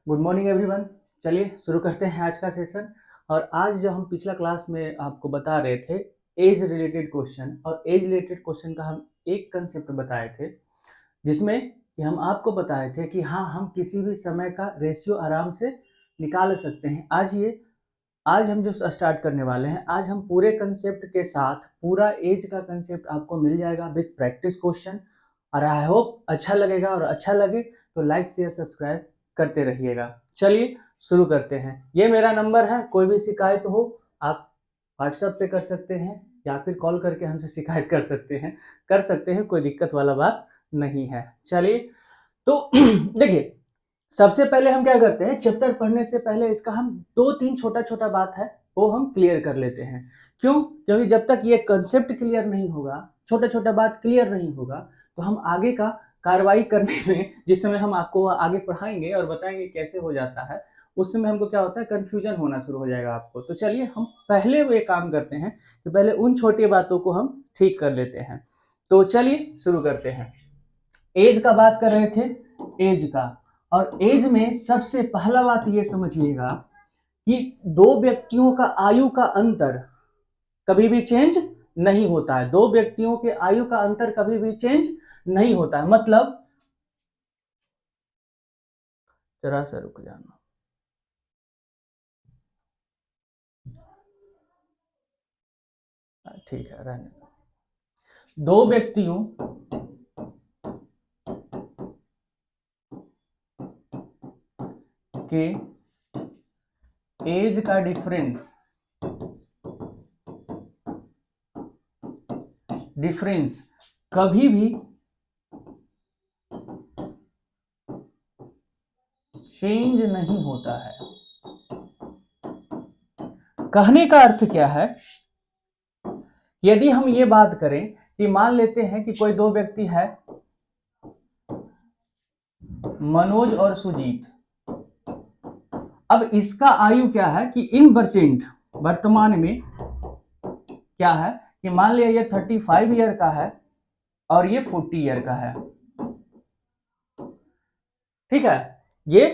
Good morning everyone. चलिए शुरू करते हैं आज का सेशन। और आज जो हम पिछला क्लास में आपको बता रहे थे एज रिलेटेड क्वेश्चन, और एज रिलेटेड क्वेश्चन का हम एक कंसेप्ट बताए थे जिसमें कि हम आपको बताए थे कि हाँ, हम किसी भी समय का रेशियो आराम से निकाल सकते हैं। आज हम जो स्टार्ट करने वाले हैं, आज हम पूरे कंसेप्ट के साथ पूरा एज का कंसेप्ट आपको मिल जाएगा विद प्रैक्टिस क्वेश्चन। और आई होप अच्छा लगेगा, और अच्छा लगे तो लाइक शेयर सब्सक्राइब करते रहिएगा। चलिए शुरू करते हैं। ये मेरा नंबर है, कोई भी शिकायत हो आप व्हाट्सएप पे कर सकते हैं या फिर कॉल करके हमसे शिकायत कर सकते हैं, कोई दिक्कत वाला बात नहीं है। चलिए तो देखिए, सबसे पहले हम क्या करते हैं, चैप्टर पढ़ने से पहले इसका हम दो तीन छोटा छोटा बात है वो हम क्लियर कर लेते हैं। क्यों? क्योंकि जब तक ये कंसेप्ट क्लियर नहीं होगा, छोटा छोटा बात क्लियर नहीं होगा, तो हम आगे का कार्रवाई करने में, जिस समय हम आपको आगे पढ़ाएंगे और बताएंगे कैसे हो जाता है, उस समय हमको क्या होता है, कंफ्यूजन होना शुरू हो जाएगा आपको। तो चलिए हम पहले वो काम करते हैं कि पहले उन छोटी बातों को हम ठीक कर लेते हैं। तो चलिए शुरू करते हैं। एज का बात कर रहे थे, एज का। और एज में सबसे पहला बात ये समझिएगा कि दो व्यक्तियों का आयु का अंतर कभी भी चेंज नहीं होता है। दो व्यक्तियों के आयु का अंतर कभी भी चेंज नहीं होता है। मतलब, जरा सा रुक जाना, ठीक है, रहने दो। दो व्यक्तियों के एज का डिफरेंस कभी भी चेंज नहीं होता है। कहने का अर्थ क्या है, यदि हम ये बात करें कि मान लेते हैं कि कोई दो व्यक्ति है, मनोज और सुजीत। अब इसका आयु क्या है कि इन परसेंट वर्तमान में क्या है कि मान लिया ये 35 ईयर का है और ये 40 ईयर का है। ठीक है, ये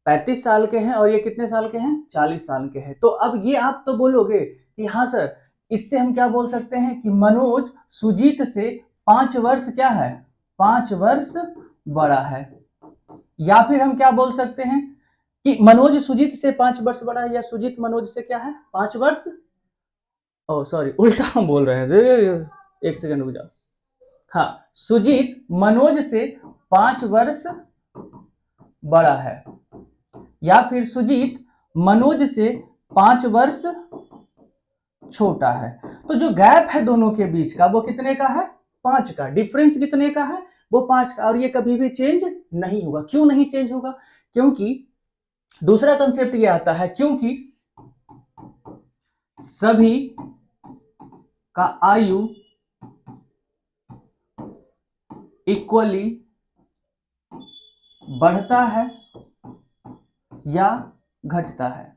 35 साल के हैं और ये कितने साल के हैं, 40 साल के हैं। तो अब ये आप तो बोलोगे कि हाँ सर, इससे हम क्या बोल सकते हैं कि मनोज सुजीत से 5 वर्ष क्या है, 5 वर्ष बड़ा है। या फिर हम क्या बोल सकते हैं कि मनोज सुजीत से 5 वर्ष बड़ा है, या सुजीत मनोज से क्या है, 5 वर्ष, ओ सॉरी, उल्टा हम बोल रहे हैं, एक सेकंड रुक जाओ। हाँ, सुजीत मनोज से 5 वर्ष बड़ा है, या फिर सुजीत मनोज से 5 वर्ष छोटा है। तो जो गैप है दोनों के बीच का वो कितने का है, 5 का। डिफरेंस कितने का है, वो 5 का। और ये कभी भी चेंज नहीं होगा। क्यों नहीं चेंज होगा? क्योंकि दूसरा कंसेप्ट ये आता है, क्योंकि सभी का आयु इक्वली बढ़ता है या घटता है।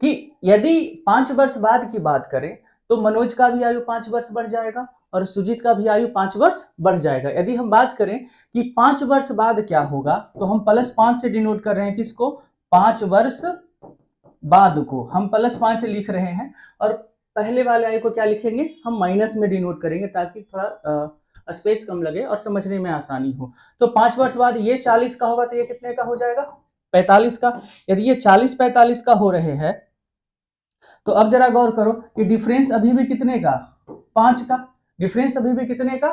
कि यदि 5 वर्ष बाद की बात करें तो मनोज का भी आयु 5 वर्ष बढ़ जाएगा और सुजीत का भी आयु 5 वर्ष बढ़ जाएगा। यदि हम बात करें कि 5 वर्ष बाद क्या होगा, तो हम +5 से डिनोट कर रहे हैं किसको, 5 वर्ष बाद को हम +5 लिख रहे हैं। और पहले वाले आयु को क्या लिखेंगे, हम माइनस में डिनोट करेंगे ताकि थोड़ा स्पेस कम लगे और समझने में आसानी हो। तो 5 वर्ष बाद ये 40 का होगा तो ये कितने का हो जाएगा, 45 का। यदि ये 40-45 का हो रहे हैं तो अब जरा गौर करो कि डिफरेंस अभी भी कितने का, 5 का। डिफरेंस अभी भी कितने का,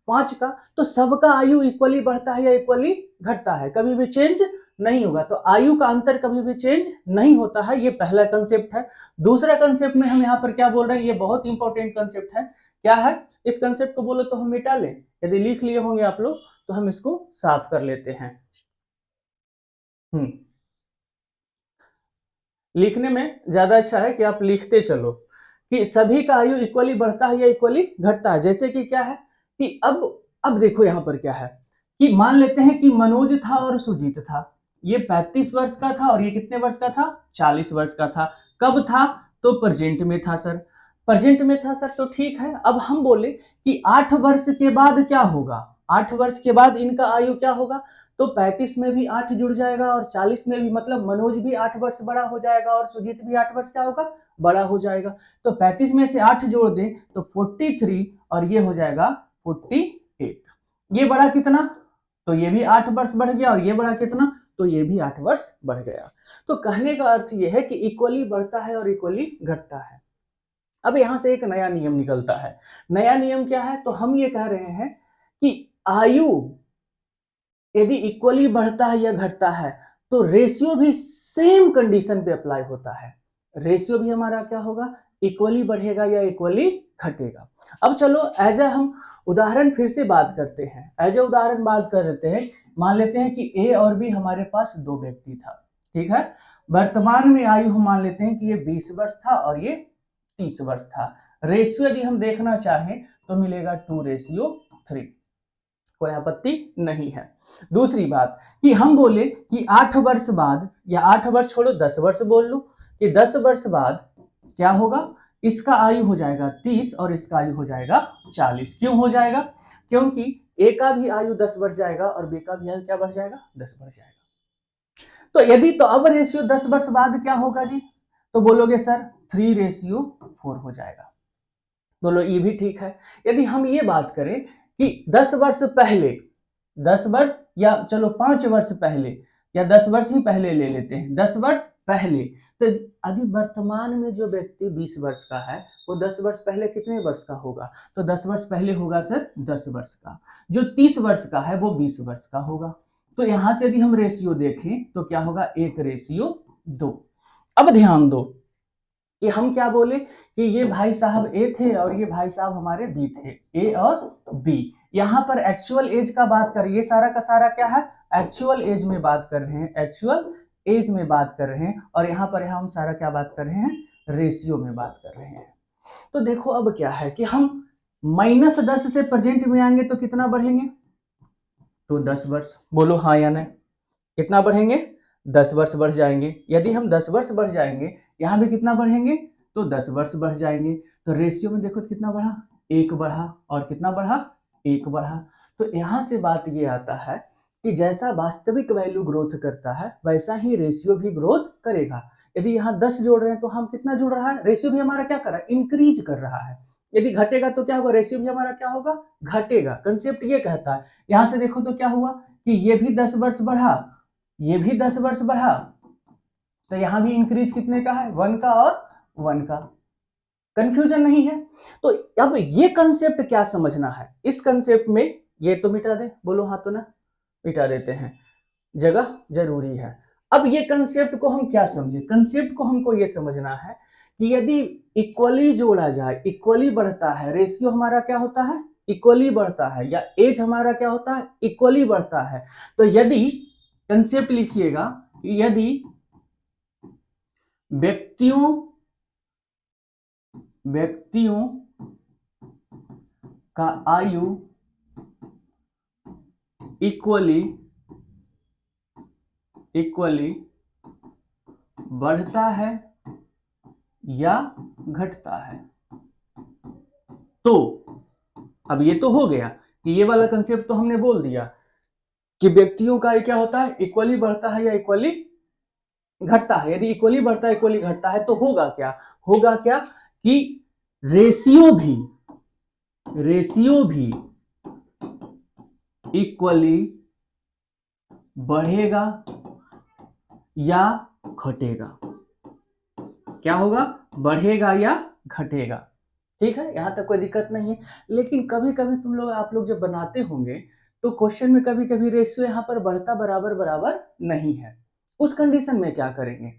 5 का। तो सबका आयु इक्वली बढ़ता है या इक्वली घटता है, कभी भी चेंज नहीं होगा। तो आयु का अंतर कभी भी चेंज नहीं होता है, ये पहला कंसेप्ट है। दूसरा कंसेप्ट में हम यहाँ पर क्या बोल रहे हैं, ये बहुत इंपॉर्टेंट कंसेप्ट है। क्या है? इस कंसेप्ट को बोलो तो हम मिटा लें, यदि लिख लिए होंगे आप लोग तो हम इसको साफ कर लेते हैं। लिखने में ज्यादा अच्छा है कि आप लिखते चलो कि सभी का आयु इक्वली बढ़ता है या इक्वली घटता है। जैसे कि क्या है कि अब देखो यहां पर क्या है कि मान लेते हैं कि मनोज था और सुजीत था। ये 35 वर्ष का था और ये कितने वर्ष का था, 40 वर्ष का था। कब था? तो प्रेजेंट में था सर। प्रेजेंट में था सर, तो ठीक है। अब हम बोले कि 8 वर्ष के बाद क्या होगा, 8 वर्ष के बाद इनका आयु क्या होगा, तो 35 में भी 8 जुड़ जाएगा और 40 में भी, मतलब मनोज भी 8 वर्ष बड़ा हो जाएगा और सुजीत भी 8 वर्ष क्या होगा, बड़ा हो जाएगा। तो 35 में से 8 जोड़ दें तो 43 और ये हो जाएगा 48। ये बड़ा कितना, तो ये भी 8 वर्ष बढ़ गया और ये बड़ा कितना, तो ये भी 8 वर्ष बढ़ गया। तो कहने का अर्थ ये है कि इक्वली बढ़ता है और इक्वली घटता है। अब यहां से एक नया नियम निकलता है। नया नियम क्या है, तो हम ये कह रहे हैं कि आयु यदि इक्वली बढ़ता है या घटता है तो रेशियो भी सेम कंडीशन पे अप्लाई होता है। रेशियो भी हमारा क्या होगा, इक्वली बढ़ेगा या इक्वली घटेगा। अब चलो एज ए हम उदाहरण फिर से बात करते हैं, एज ए उदाहरण बात कर लेते हैं। मान लेते हैं कि ए और बी हमारे पास दो व्यक्ति था, ठीक है। वर्तमान में आयु हम मान लेते हैं कि ये 20 वर्ष था और ये 30 वर्ष था। रेशियो यदि हम देखना चाहें तो मिलेगा 2:3, कोई आपत्ति नहीं है। दूसरी बात कि हम बोले कि 8 वर्ष बाद, या 8 वर्ष छोड़ो 10 वर्ष बोल लो, कि 10 वर्ष बाद क्या होगा, इसका आयु हो जाएगा 30 और इसका आयु हो जाएगा 40। क्यों हो जाएगा, क्योंकि ए का भी आयु 10 बढ़ जाएगा और बी का भी आयु क्या बढ़ जाएगा, 10 बढ़ जाएगा। तो यदि, तो अब रेशियो 10 वर्ष बाद क्या होगा जी, तो बोलोगे सर 3:4 हो जाएगा। बोलो ये भी ठीक है। यदि हम ये बात करें कि 10 वर्ष पहले, 10 वर्ष या चलो 5 वर्ष पहले या 10 वर्ष ही पहले ले लेते हैं, 10 वर्ष पहले, तो यदि वर्तमान में जो व्यक्ति 20 वर्ष का है वो 10 वर्ष पहले कितने वर्ष का होगा, तो 10 वर्ष पहले होगा सर 10 वर्ष का। जो 30 वर्ष का है वो 20 वर्ष का होगा। तो यहां से यदि हम रेशियो देखें तो क्या होगा, 1:2। अब ध्यान दो कि हम क्या बोले कि ये भाई साहब ए थे और ये भाई साहब हमारे बी थे, ए और बी। यहां पर एक्चुअल एज का बात कर, ये सारा का सारा क्या है, एक्चुअल एज में बात कर रहे हैं, एक्चुअल एज में बात कर रहे हैं। और यहां पर हम सारा क्या बात कर रहे हैं, रेशियो में बात कर रहे हैं। तो देखो अब क्या है कि हम -10 से प्रेजेंट में आएंगे तो कितना बढ़ेंगे, तो 10 वर्ष। बोलो हाँ या नहीं, कितना बढ़ेंगे, 10 वर्ष बढ़ जाएंगे। यदि हम 10 वर्ष बढ़ जाएंगे, यहां भी कितना बढ़ेंगे, तो 10 वर्ष बढ़ जाएंगे। तो रेशियो में देखो कितना बढ़ा, 1 बढ़ा, और कितना बढ़ा, 1 बढ़ा। तो यहां से बात ये आता है कि जैसा वास्तविक वैल्यू ग्रोथ करता है वैसा ही रेशियो भी ग्रोथ करेगा। यदि यहाँ 10 जोड़ रहे हैं तो हम कितना जुड़ रहा है, रेशियो भी हमारा क्या कर रहा है, इंक्रीज कर रहा है। यदि घटेगा तो क्या होगा, रेशियो भी हमारा क्या होगा, घटेगा। कंसेप्ट ये कहता है। यहां से देखो तो क्या हुआ कि ये भी 10 वर्ष बढ़ा, ये भी 10 वर्ष बढ़ा, तो यहां भी इंक्रीज कितने का है, 1 का और 1 का। कंफ्यूजन नहीं है। तो अब ये कंसेप्ट क्या समझना है, इस कंसेप्ट में ये तो मिटा दे, बोलो हाँ तो ना, मिटा देते हैं, जगह जरूरी है। अब ये कंसेप्ट को हम क्या समझे, कंसेप्ट को हमको ये समझना है कि यदि इक्वली जोड़ा जाए, इक्वली बढ़ता है, रेशियो हमारा क्या होता है, इक्वली बढ़ता है, या एज हमारा क्या होता है, इक्वली बढ़ता है। तो यदि, कंसेप्ट लिखिएगा, यदि व्यक्तियों का आयु इक्वली बढ़ता है या घटता है, तो अब ये तो हो गया कि ये वाला कंसेप्ट तो हमने बोल दिया कि व्यक्तियों का क्या होता है, इक्वली बढ़ता है या इक्वली घटता है। यदि इक्वली बढ़ता है, इक्वली घटता है, तो होगा क्या, होगा क्या कि रेशियो भी इक्वली बढ़ेगा या घटेगा। क्या होगा, बढ़ेगा या घटेगा। ठीक है, यहां तक कोई दिक्कत नहीं है। लेकिन कभी कभी तुम लोग, आप लोग जब बनाते होंगे तो क्वेश्चन में कभी कभी रेशियो यहां पर बढ़ता बराबर बराबर नहीं है। उस कंडीशन में क्या करेंगे,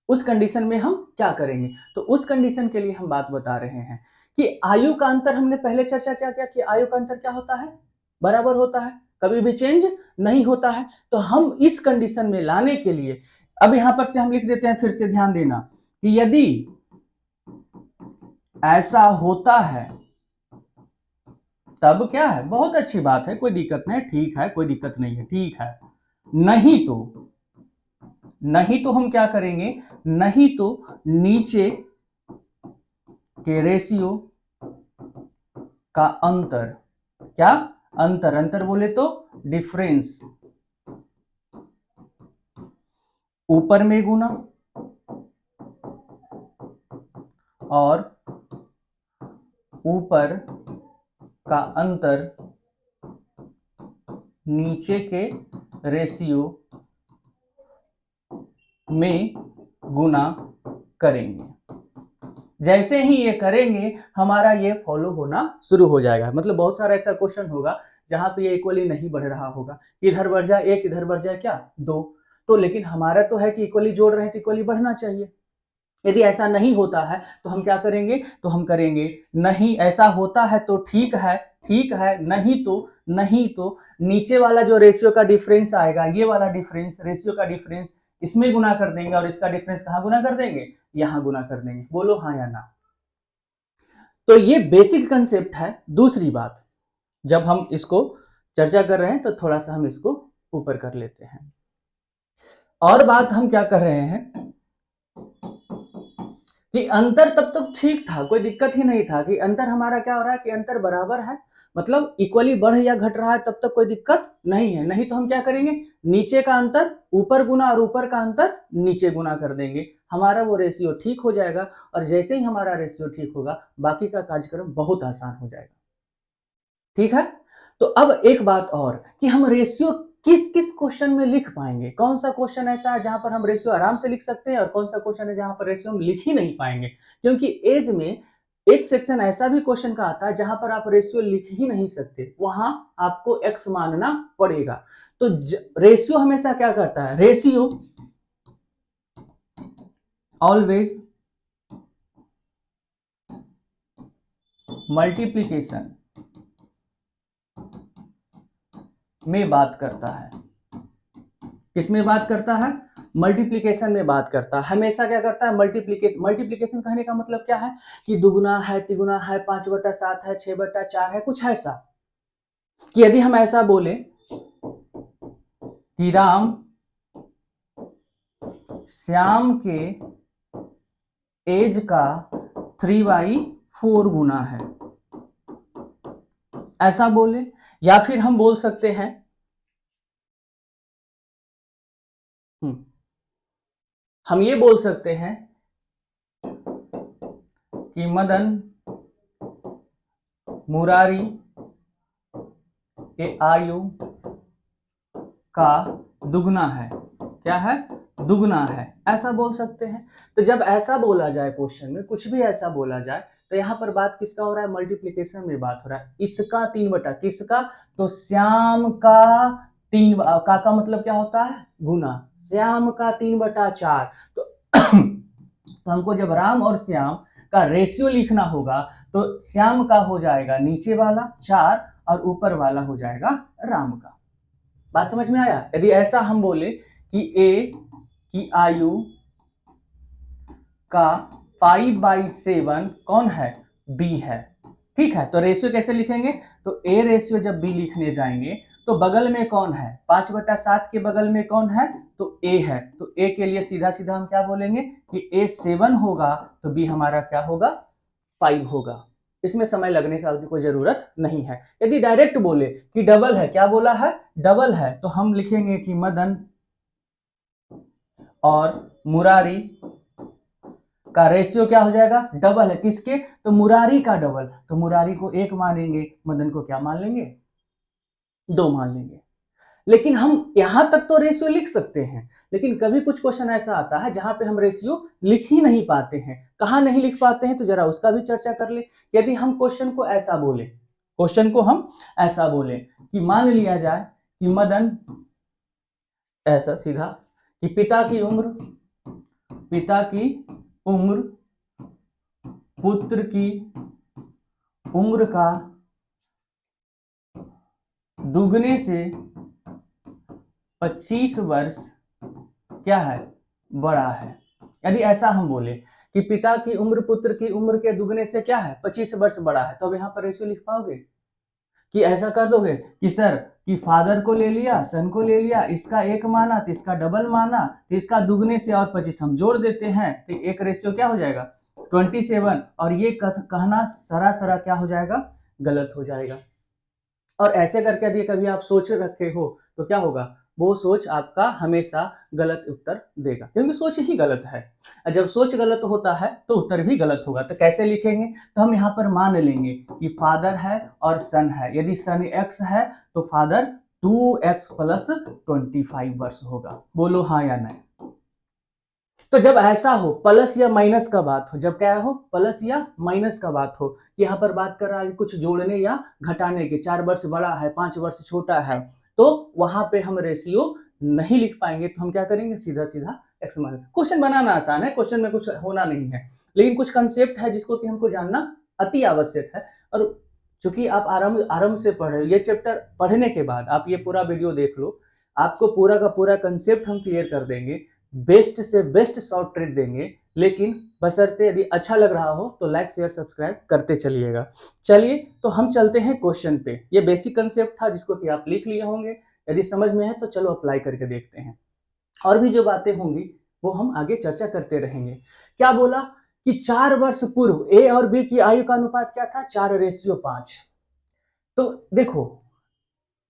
उस कंडीशन में हम क्या करेंगे, तो उस कंडीशन के लिए हम बात बता रहे हैं कि आयु का अंतर, हमने पहले चर्चा क्या किया कि आयु का अंतर क्या होता है, बराबर होता है, कभी भी चेंज नहीं होता है। तो हम इस कंडीशन में लाने के लिए, अब यहां पर से हम लिख देते हैं, फिर से ध्यान देना कि यदि ऐसा होता है तब क्या है, बहुत अच्छी बात है, कोई दिक्कत नहीं, ठीक है, कोई दिक्कत नहीं है, ठीक है। नहीं तो हम क्या करेंगे, नहीं तो नीचे के रेशियो का अंतर, क्या अंतर, अंतर बोले तो डिफरेंस, ऊपर में गुना और ऊपर का अंतर नीचे के रेशियो में गुना करेंगे। जैसे ही ये करेंगे हमारा ये फॉलो होना शुरू हो जाएगा। मतलब बहुत सारा ऐसा क्वेश्चन होगा जहां पे ये इक्वली नहीं बढ़ रहा होगा, इधर बढ़ जाए एक, इधर बढ़ जाए क्या दो, तो लेकिन हमारा तो है कि इक्वली जोड़ रहे हैं तो इक्वली बढ़ना चाहिए। यदि ऐसा नहीं होता है तो हम क्या करेंगे, तो हम करेंगे नहीं, ऐसा होता है तो ठीक है, ठीक है, नहीं तो नीचे वाला जो रेशियो का डिफरेंस आएगा, ये वाला डिफरेंस, रेशियो का डिफरेंस, इसमें गुना कर देंगे और इसका डिफरेंस कहां गुना कर देंगे, यहां गुना कर देंगे। बोलो हाँ या ना। तो ये बेसिक कंसेप्ट है। दूसरी बात, जब हम इसको चर्चा कर रहे हैं तो थोड़ा सा हम इसको ऊपर कर लेते हैं। और बात हम क्या कर रहे हैं कि अंतर तब तक ठीक था, कोई दिक्कत ही नहीं था कि अंतर हमारा क्या हो रहा है कि अंतर बराबर है, मतलब इक्वली बढ़ या घट रहा है, तब तक कोई दिक्कत नहीं है। नहीं तो हम क्या करेंगे, नीचे का अंतर ऊपर गुना और ऊपर का अंतर नीचे गुना कर देंगे, हमारा वो रेशियो ठीक हो जाएगा। और जैसे ही हमारा रेशियो ठीक होगा बाकी का कार्यक्रम बहुत आसान हो जाएगा। ठीक है। तो अब एक बात और कि हम रेशियो किस किस क्वेश्चन में लिख पाएंगे, कौन सा क्वेश्चन ऐसा है जहां पर हम रेशियो आराम से लिख सकते हैं और कौन सा क्वेश्चन है जहां पर रेशियो हम लिख ही नहीं पाएंगे। क्योंकि एज में एक सेक्शन ऐसा भी क्वेश्चन का आता है जहां पर आप रेशियो लिख ही नहीं सकते, वहां आपको एक्स मानना पड़ेगा। तो रेशियो हमेशा क्या करता है, रेशियो ऑलवेज मल्टीप्लीकेशन में बात करता है। किस में बात करता है, मल्टीप्लिकेशन में बात करता है। हमेशा क्या करता है, मल्टीप्लिकेशन। मल्टीप्लिकेशन कहने का मतलब क्या है कि दुगुना है, तिगुना है, 5/7 है, 6/4 है, कुछ ऐसा। कि यदि हम ऐसा बोले कि राम श्याम के एज का 3/4 गुना है, ऐसा बोले। या फिर हम बोल सकते हैं हम ये बोल सकते हैं कि मदन मुरारी के आयु का दुगना है। क्या है, दुगना है, ऐसा बोल सकते हैं। तो जब ऐसा बोला जाए क्वेश्चन में, कुछ भी ऐसा बोला जाए, तो यहां पर बात किसका हो रहा है, मल्टीप्लिकेशन में बात हो रहा है। इसका 3 बटा किसका, तो श्याम का 3 का मतलब क्या होता है, गुना। श्याम का 3/4। तो हमको जब राम और श्याम का रेशियो लिखना होगा तो श्याम का हो जाएगा नीचे वाला 4 और ऊपर वाला हो जाएगा राम का। बात समझ में आया। यदि ऐसा हम बोले कि ए की आयु का 5/7 कौन है, बी है। ठीक है, तो रेशियो कैसे लिखेंगे, तो ए रेशियो जब बी लिखने जाएंगे तो बगल में कौन है, 5/7 के बगल में कौन है, तो ए है। तो ए के लिए सीधा सीधा हम क्या बोलेंगे कि ए 7 होगा तो बी हमारा क्या होगा, 5 होगा। इसमें समय लगने का कोई जरूरत नहीं है। यदि डायरेक्ट बोले कि डबल है, क्या बोला है, डबल है, तो हम लिखेंगे कि मदन और मुरारी का रेशियो क्या हो जाएगा, डबल है। किसके, तो मुरारी का डबल। तो मुरारी को 1 मानेंगे, मदन को क्या मान लेंगे, 2 मान लेंगे। लेकिन हम यहां तक तो रेशियो लिख सकते हैं, लेकिन कभी कुछ क्वेश्चन ऐसा आता है जहां पे हम रेशियो लिख ही नहीं पाते हैं। कहां नहीं लिख पाते हैं, तो जरा उसका भी चर्चा कर ले। यदि हम क्वेश्चन को ऐसा बोले, क्वेश्चन को हम ऐसा बोले कि मान लिया जाए कि मदन, ऐसा सीधा, कि पिता की उम्र पुत्र की उम्र का दुगने से 25 वर्ष क्या है, बड़ा है। यदि ऐसा हम बोले कि पिता की उम्र पुत्र की उम्र के दुगने से क्या है, 25 वर्ष बड़ा है, तो अब यहां पर रेशियो लिख पाओगे कि ऐसा कर दोगे कि सर कि फादर को ले लिया, सन को ले लिया, इसका 1 माना तो इसका डबल माना, तो इसका दुगने से और 25 हम जोड़ देते हैं, तो एक रेशियो क्या हो जाएगा, 27। और ये कहना सरासरा क्या हो जाएगा, गलत हो जाएगा। और ऐसे करके यदि कभी आप सोच रखे हो तो क्या होगा, वो सोच आपका हमेशा गलत उत्तर देगा, क्योंकि सोच ही गलत है। और जब सोच गलत होता है तो उत्तर भी गलत होगा। तो कैसे लिखेंगे? तो हम यहाँ पर मान लेंगे कि फादर है और सन है। यदि सन x है तो फादर 2x प्लस 25 वर्ष होगा। बोलो हाँ या नहीं। तो जब ऐसा हो, प्लस या माइनस का बात हो, जब क्या हो, प्लस या माइनस का बात हो, यहाँ पर बात कर रहा है कुछ जोड़ने या घटाने के, 4 वर्ष बड़ा है 5 वर्ष छोटा है, तो वहां पे हम रेशियो नहीं लिख पाएंगे। तो हम क्या करेंगे, सीधा सीधा एक्स मान। क्वेश्चन बनाना आसान है, क्वेश्चन में कुछ होना नहीं है, लेकिन कुछ कंसेप्ट है जिसको कि हमको जानना अति आवश्यक है। और चूंकि आप आराम आराम से पढ़ रहे हो, ये चैप्टर पढ़ने के बाद आप ये पूरा वीडियो देख लो, आपको पूरा का पूरा कंसेप्ट हम क्लियर कर देंगे, बेस्ट से बेस्ट शॉर्ट ट्रिक देंगे। लेकिन बशर्ते यदि अच्छा लग रहा हो तो लाइक शेयर सब्सक्राइब करते चलिएगा। चलिए तो हम चलते हैं क्वेश्चन पे। ये बेसिक कंसेप्ट था जिसको कि आप लिख लिए होंगे, यदि समझ में है तो चलो अप्लाई करके देखते हैं। और भी जो बातें होंगी वो हम आगे चर्चा करते रहेंगे। क्या बोला कि 4 वर्ष पूर्व ए और बी की आयु का अनुपात क्या था, 4:5। तो देखो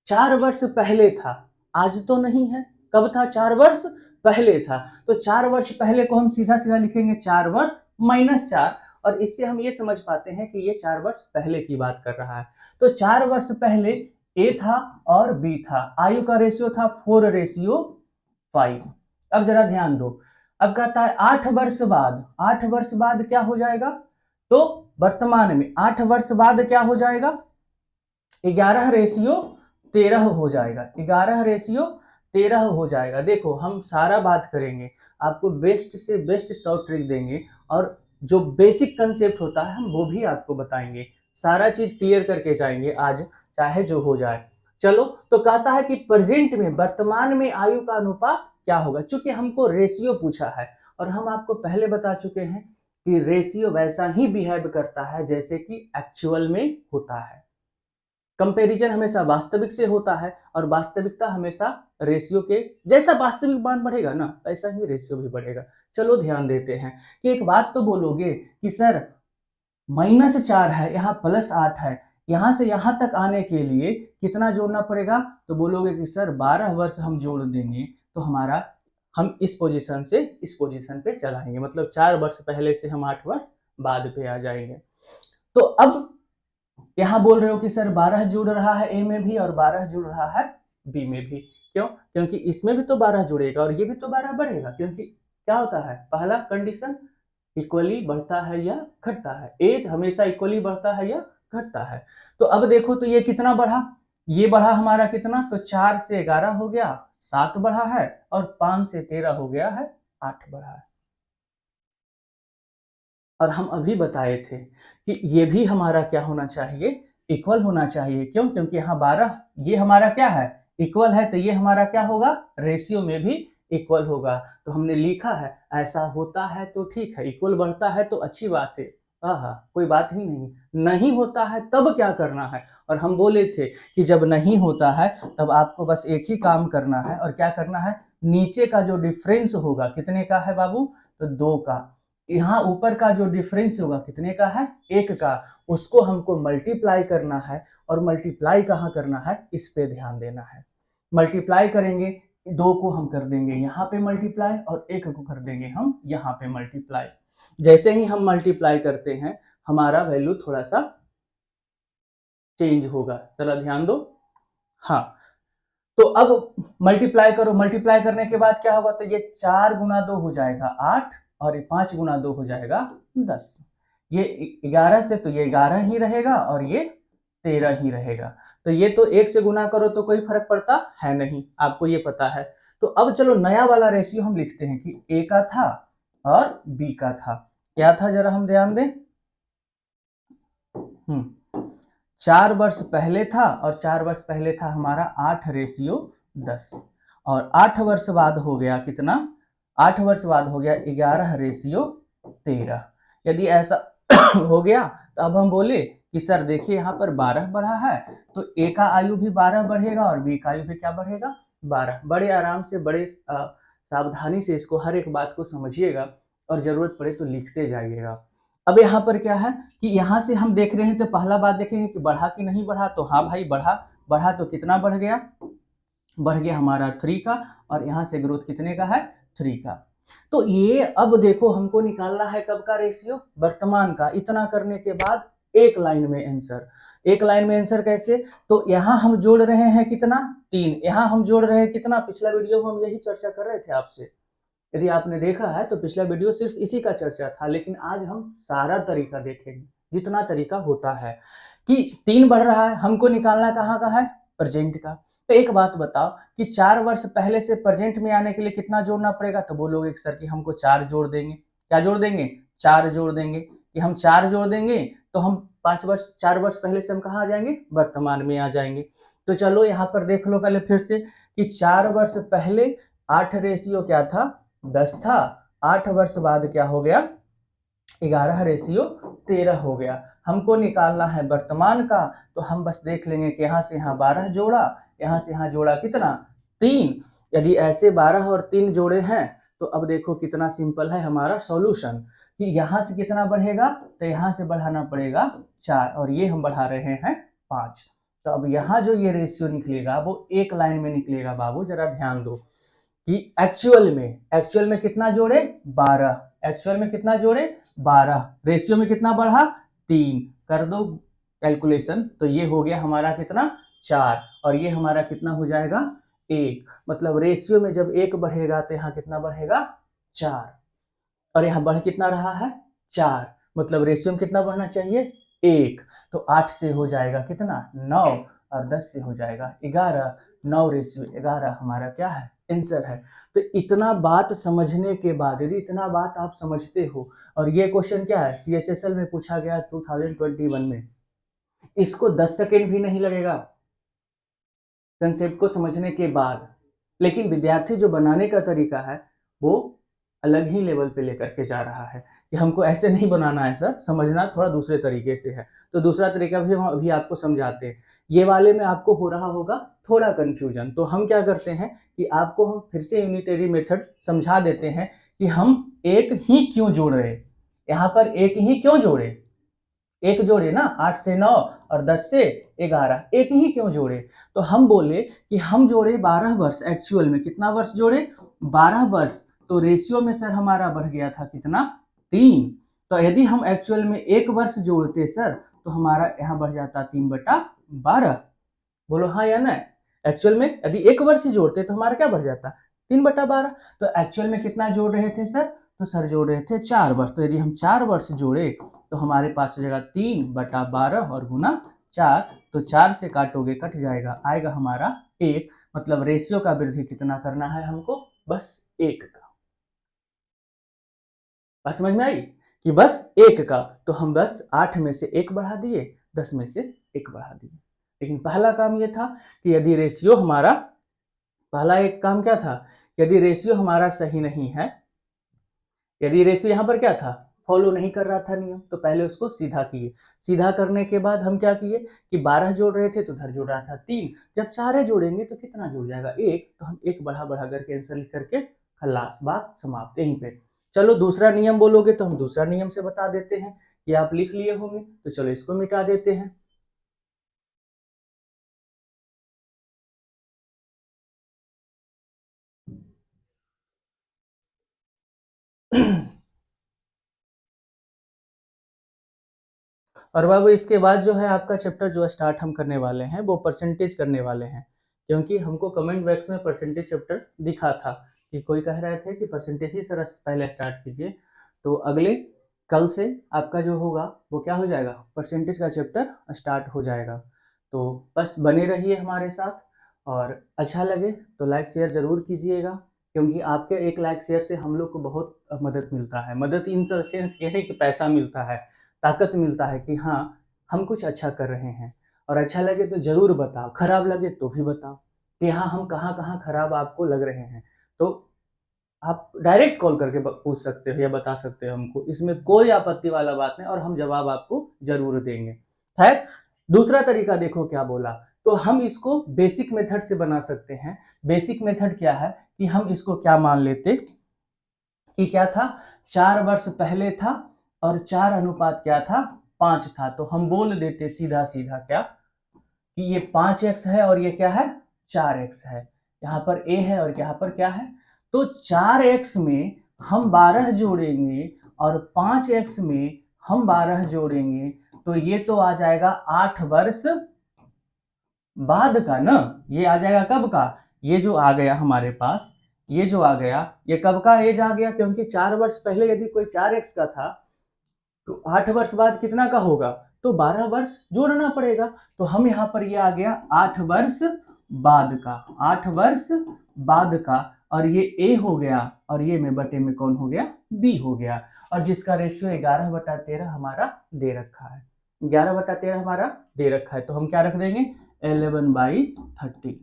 4 वर्ष पहले था, आज तो नहीं है। कब था, 4 वर्ष पहले था। तो 4 वर्ष पहले को हम सीधा सीधा लिखेंगे 4 वर्ष माइनस 4, और इससे हम ये समझ पाते हैं कि ये 4 वर्ष पहले की बात कर रहा है। तो 4 वर्ष पहले ए था और बी था, आयु का रेशियो था 4:5। अब जरा ध्यान दो, अब कहता है 8 वर्ष बाद, 8 वर्ष बाद क्या हो जाएगा, तो वर्तमान में 8 वर्ष बाद क्या हो जाएगा, 11:13 हो जाएगा, 11:13 हो जाएगा। देखो हम सारा बात करेंगे, आपको बेस्ट से बेस्ट शॉर्ट ट्रिक देंगे, और जो बेसिक कंसेप्ट होता है हम वो भी आपको बताएंगे। सारा चीज क्लियर करके जाएंगे आज, चाहे जो हो जाए। चलो तो कहता है कि प्रेजेंट में, वर्तमान में आयु का अनुपात क्या होगा। चूंकि हमको रेशियो पूछा है, और हम आपको पहले बता चुके हैं कि रेशियो वैसा ही बिहेव करता है जैसे कि एक्चुअल में होता है। कंपैरिजन हमेशा वास्तविक से होता है, और वास्तविकता हमेशा रेशियो के जैसा, वास्तविक मान बढ़ेगा ना ऐसा ही रेशियो भी बढ़ेगा। चलो ध्यान देते हैं कि एक बात तो बोलोगे कि सर -4 है, यहाँ +8 है, यहाँ से यहाँ तक आने के लिए कितना जोड़ना पड़ेगा। तो बोलोगे कि सर 12 वर्ष हम जोड़ देंगे तो हमारा, हम इस पोजीशन से इस पोजीशन पे चलाएंगे, मतलब 4 वर्ष पहले से हम 8 वर्ष बाद पे आ जाएंगे। तो अब यहाँ बोल रहे हो कि सर 12 जुड़ रहा है ए में भी और 12 जुड़ रहा है बी में भी। क्यों? क्योंकि इसमें भी तो 12 जुड़ेगा और ये भी तो 12 बढ़ेगा, क्योंकि क्या होता है, पहला कंडीशन इक्वली बढ़ता है या घटता है, एज हमेशा इक्वली बढ़ता है या घटता है। तो अब देखो तो ये कितना बढ़ा, ये बढ़ा हमारा कितना, तो 4 से 11 हो गया 7 बढ़ा है, और 5 से 13 हो गया है 8 बढ़ा है। और हम अभी बताए थे कि ये भी हमारा क्या होना चाहिए, इक्वल होना चाहिए। क्यों? क्योंकि यहाँ 12 ये हमारा क्या है, इक्वल है, तो ये हमारा क्या होगा, रेशियो में भी इक्वल होगा। तो हमने लिखा है ऐसा होता है तो ठीक है, इक्वल बढ़ता है तो अच्छी बात है, कोई बात ही नहीं। नहीं होता है तब क्या करना है, और हम बोले थे कि जब नहीं होता है तब आपको बस एक ही काम करना है, और क्या करना है, नीचे का जो डिफरेंस होगा कितने का है बाबू, तो 2 का, यहाँ ऊपर का जो डिफरेंस होगा कितने का है, 1 का, उसको हमको मल्टीप्लाई करना है। और मल्टीप्लाई कहाँ करना है, इस पे ध्यान देना है। मल्टीप्लाई करेंगे, 2 को हम कर देंगे यहाँ पे मल्टीप्लाई, और 1 को कर देंगे हम यहाँ पे मल्टीप्लाई। जैसे ही हम मल्टीप्लाई करते हैं हमारा वैल्यू थोड़ा सा चेंज होगा, जरा ध्यान दो। हाँ, तो अब मल्टीप्लाई करो, मल्टीप्लाई करने के बाद क्या होगा, तो ये 4 गुना 2 हो जाएगा 8, और ये 5 गुना 2 हो जाएगा 10। ये 11 से, तो ये 11 ही रहेगा और ये 13 ही रहेगा। तो ये तो 1 से गुना करो तो कोई फर्क पड़ता है नहीं, आपको ये पता है। तो अब चलो नया वाला रेशियो हम लिखते हैं कि ए का था और बी का था। क्या था, जरा हम ध्यान दें। 4 वर्ष पहले था, और 4 वर्ष पहले था हमारा 8:10, और 8 वर्ष बाद हो गया कितना, 8 वर्ष बाद हो गया 11:13। यदि ऐसा हो गया तो अब हम बोले कि सर देखिए यहाँ पर 12 बढ़ा है, तो ए का आयु भी 12 बढ़ेगा और बी का आयु भी क्या बढ़ेगा, 12। बड़े आराम से, बड़े सावधानी से इसको हर एक बात को समझिएगा, और जरूरत पड़े तो लिखते जाइएगा। अब यहाँ पर क्या है कि यहाँ से हम देख रहे हैं, तो पहला बात देखेंगे कि बढ़ा कि नहीं बढ़ा, तो हाँ भाई बढ़ा। बढ़ा तो कितना बढ़ गया, बढ़ गया हमारा 3 का, और यहाँ से ग्रोथ कितने का है, 3 का। तो ये अब देखो हमको निकालना है कब का रेशियो, वर्तमान का। इतना करने के बाद एक लाइन में आंसर। एक लाइन में आंसर कैसे, तो यहाँ हम जोड़ रहे हैं कितना, 3, यहाँ हम जोड़ रहे हैं कितना, पिछला वीडियो में हम यही चर्चा कर रहे थे आपसे। यदि आपने देखा है तो पिछला वीडियो सिर्फ इसी का चर्चा था, लेकिन आज हम सारा तरीका देखेंगे, जितना तरीका होता है। कि 3 बढ़ रहा है, हमको निकालना कहाँ का है, प्रेजेंट का। तो एक बात बताओ कि 4 वर्ष पहले से प्रेजेंट में आने के लिए कितना जोड़ना पड़ेगा, तो बोलोगे सर कि हमको 4 जोड़ देंगे। क्या जोड़ देंगे, 4 जोड़ देंगे। कि हम 4 जोड़ देंगे तो हम 5 वर्ष, 4 वर्ष पहले से हम कहाँ आ जाएंगे, वर्तमान में आ जाएंगे। तो चलो यहाँ पर देख लो पहले फिर से कि 4 वर्ष पहले 8 रेशियो क्या था, 10 था। 8 वर्ष बाद क्या हो गया, 11 रेशियो 13 हो गया। हमको निकालना है वर्तमान का, तो हम बस देख लेंगे कि यहाँ से यहाँ 12 जोड़ा, यहाँ से यहाँ जोड़ा कितना, 3। यदि ऐसे 12 और 3 जोड़े हैं तो अब देखो कितना सिंपल है हमारा सॉल्यूशन। कि यहाँ से कितना बढ़ेगा, तो यहाँ से बढ़ाना पड़ेगा 4, और ये हम बढ़ा रहे हैं 5। तो अब यहाँ जो ये रेशियो निकलेगा वो एक लाइन में निकलेगा बाबू, जरा ध्यान दो। कि एक्चुअल में कितना जोड़े, 12। एक्चुअल में कितना जोड़े, 12। रेशियो में कितना बढ़ा, 3। कर दो कैलकुलेशन, तो ये हो गया हमारा कितना, 4, और ये हमारा कितना हो जाएगा, 1। मतलब रेशियो में जब 1 बढ़ेगा तो यहाँ कितना बढ़ेगा, 4, और यहाँ बढ़ कितना रहा है, 4। मतलब रेशियो में कितना बढ़ना चाहिए, 1। तो 8 से हो जाएगा कितना, 9, और 10 से हो जाएगा 11। 9 रेशियो 11 हमारा क्या है, आंसर है। तो इतना बात समझने के बाद, यदि इतना बात आप समझते हो, और ये क्वेश्चन क्या है, CHSL में पूछा गया 2021 में, इसको 10 सेकेंड भी नहीं लगेगा कंसेप्ट को समझने के बाद। लेकिन विद्यार्थी जो बनाने का तरीका है वो अलग ही लेवल पे लेकर के जा रहा है कि हमको ऐसे नहीं बनाना है सर, समझना थोड़ा दूसरे तरीके से है। तो दूसरा तरीका भी हम अभी आपको समझाते हैं। ये वाले में आपको हो रहा होगा थोड़ा कंफ्यूजन, तो हम क्या करते हैं कि आपको हम फिर से यूनिटरी मेथड समझा देते हैं कि हम एक ही क्यों जोड़ रहे, यहाँ पर एक ही क्यों जोड़े, एक जोड़े ना, 8 से 9 और 10 से 11, एक ही क्यों जोड़े। तो हम बोले कि हम जोड़े 12 वर्ष, एक्चुअल में कितना वर्ष जोड़े, 12 वर्ष। तो रेशियो में सर हमारा बढ़ गया था कितना, 3। तो यदि हम एक्चुअल में 1 वर्ष जोड़ते सर, तो हमारा यहाँ बढ़ जाता 3/12। बोलो हाँ या ना। एक्चुअल में यदि 1 वर्ष जोड़ते तो हमारा क्या बढ़ जाता, 3/12। तो एक्चुअल में कितना जोड़ रहे थे सर, तो सर जोड़ रहे थे 4 वर्ष। तो यदि हम 4 वर्ष जोड़े तो हमारे पास हो जाएगा 3/12 और गुना 4। तो 4 से काटोगे कट जाएगा, आएगा हमारा 1। मतलब रेशियो का वृद्धि कितना करना है हमको, बस 1 का। बात समझ में आई कि बस 1 का। तो हम बस 8 में से 1 बढ़ा दिए, 10 में से 1 बढ़ा दिए। लेकिन पहला काम ये था कि यदि रेशियो हमारा, पहला एक काम क्या था, यदि रेशियो हमारा सही नहीं है, यदि रेशियो यहाँ पर क्या था, फॉलो नहीं कर रहा था नियम, तो पहले उसको सीधा किए। सीधा करने के बाद हम क्या किए कि 12 जोड़ रहे थे तो उधर जोड़ रहा था 3। जब सारे जोड़ेंगे तो कितना जुड़ जाएगा, 1। तो हम 1 बढ़ा बढ़ा करके आंसर लिख करके खल्लास, बात समाप्त यहीं पे। चलो दूसरा नियम बोलोगे तो हम दूसरा नियम से बता देते हैं, कि आप लिख लिए होंगे, तो चलो इसको मिटा देते हैं। और बाबू इसके बाद जो है आपका चैप्टर जो स्टार्ट हम करने वाले हैं वो परसेंटेज करने वाले हैं। क्योंकि हमको कमेंट बॉक्स में परसेंटेज चैप्टर दिखा था कि कोई कह रहे थे कि परसेंटेज ही सर पहले स्टार्ट कीजिए। तो अगले कल से आपका जो होगा वो क्या हो जाएगा, परसेंटेज का चैप्टर स्टार्ट हो जाएगा। तो बस बने रहिए हमारे साथ, और अच्छा लगे तो लाइक शेयर ज़रूर कीजिएगा। क्योंकि आपके एक लाइक शेयर से हम लोग को बहुत मदद मिलता है। मदद इन सेंस ये नहीं कि पैसा मिलता है, ताकत मिलता है कि हाँ हम कुछ अच्छा कर रहे हैं। और अच्छा लगे तो ज़रूर बताओ, खराब लगे तो भी बताओ कि हाँ हम कहाँ कहाँ खराब आपको लग रहे हैं। तो आप डायरेक्ट कॉल करके पूछ सकते हो या बता सकते हो हमको, इसमें कोई आपत्ति वाला बात नहीं, और हम जवाब आपको ज़रूर देंगे। खैर दूसरा तरीका देखो क्या बोला, तो हम इसको बेसिक मेथड से बना सकते हैं। बेसिक मेथड क्या है कि हम इसको क्या मान लेते कि क्या था, 4 वर्ष पहले था और 4 अनुपात क्या था, 5 था। तो हम बोल देते सीधा सीधा क्या कि ये 5x है और ये क्या है, 4x है। यहाँ पर a है और यहाँ पर क्या है, तो 4x में हम 12 जोड़ेंगे और 5x में हम 12 जोड़ेंगे, तो ये तो आ जाएगा 8 वर्ष बाद का ना। ये आ जाएगा कब का, ये जो आ गया हमारे पास, ये जो आ गया, ये कब का एज आ गया, क्योंकि 4 वर्ष पहले यदि कोई 4x का था तो 8 वर्ष बाद कितना का होगा, तो 12 वर्ष जोड़ना पड़ेगा। तो हम यहाँ पर ये आ गया 8 वर्ष बाद का, 8 वर्ष बाद का, और ये a हो गया और ये में बटे में कौन हो गया, b हो गया, और जिसका रेशियो 11/13 हमारा दे रखा है, 11/13 हमारा दे रखा है। तो हम क्या रख देंगे, 11/13।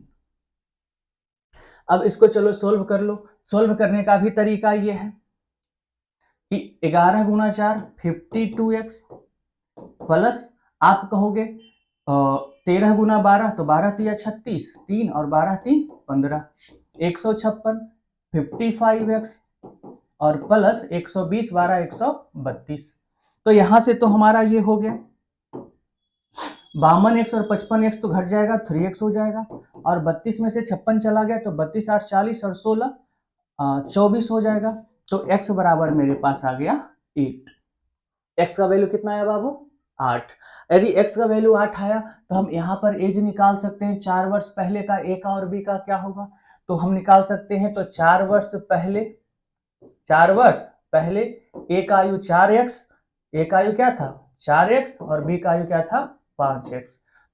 अब इसको चलो सोल्व कर लो। सोल्व करने का भी तरीका ये है कि 11 गुना 4 52x प्लस आप कहोगे 13 गुना 12 तो 12 तिया 36, 3 और 12 3 15, 156 55x और प्लस 120 12 132। तो यहां से तो हमारा ये हो गया 52x और 55x तो घट जाएगा, 3x हो जाएगा, और 32 में से 56 चला गया तो 32 8 40 और 16 24 हो जाएगा। तो x बराबर मेरे पास आ गया 8। x का वैल्यू कितना आया बाबू, 8। यदि x का वैल्यू 8 आया तो हम यहाँ पर एज निकाल सकते हैं 4 वर्ष पहले का, a का और b का क्या होगा, तो हम निकाल सकते हैं। तो 4 वर्ष पहले, 4 वर्ष पहले a का आयु 4x, a का आयु क्या था 4x और b का आयु क्या था 5x,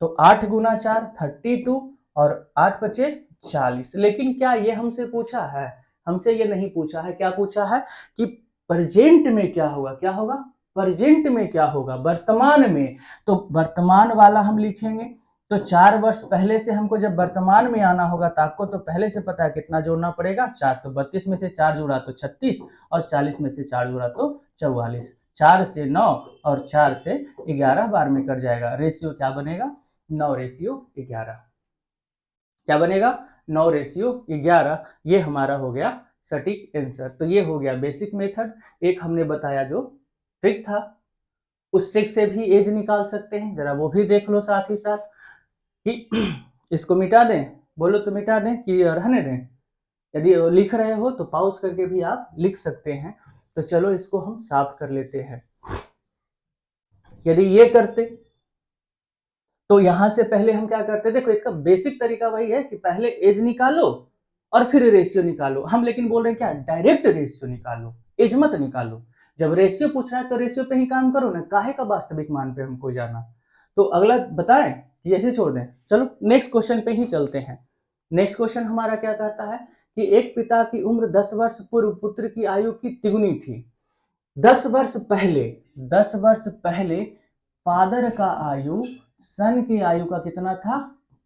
तो 8 गुना 4 32 और 8 बचे 40। लेकिन क्या ये हमसे पूछा है, हमसे ये नहीं पूछा है, क्या पूछा है कि प्रेजेंट में क्या होगा, क्या होगा प्रेजेंट में क्या होगा, वर्तमान में। तो वर्तमान वाला हम लिखेंगे, तो 4 वर्ष पहले से हमको जब वर्तमान में आना होगा तो आपको तो पहले से पता है कितना जोड़ना पड़ेगा, 4, तो 32 में से 4 जोड़ा तो 36 और 40 में से 4 जोड़ा तो 44, 4 से 9 और 4 से 11 बार में कर जाएगा। रेशियो क्या बनेगा, 9:11। क्या बनेगा, 9:11। ये हमारा हो गया सटीक आंसर। तो ये हो गया बेसिक मेथड। एक हमने बताया जो ट्रिक था, उस ट्रिक से भी एज निकाल सकते हैं, जरा वो भी देख लो साथ ही साथ कि इसको मिटा दें, बोलो तो मिटा दें कि रहने दें। यदि लिख रहे हो तो पॉज करके भी आप लिख सकते हैं। तो चलो इसको हम साफ कर लेते हैं। यदि ये करते तो यहां से पहले हम क्या करते, देखो इसका बेसिक तरीका वही है कि पहले एज निकालो और फिर रेशियो निकालो। हम लेकिन बोल रहे हैं क्या, डायरेक्ट रेशियो निकालो, एज मत निकालो। जब रेशियो पूछ रहा है तो रेशियो पे ही काम करो ना, काहे का वास्तविक मान पे हमको जाना। तो अगला बताएं कि ऐसे छोड़ दें, चलो नेक्स्ट क्वेश्चन पे ही चलते हैं। नेक्स्ट क्वेश्चन हमारा क्या कहता है कि एक पिता की उम्र 10 वर्ष पूर्व पुत्र की आयु की तिगुनी थी। 10 वर्ष पहले, 10 वर्ष पहले फादर का आयु सन की आयु का कितना था,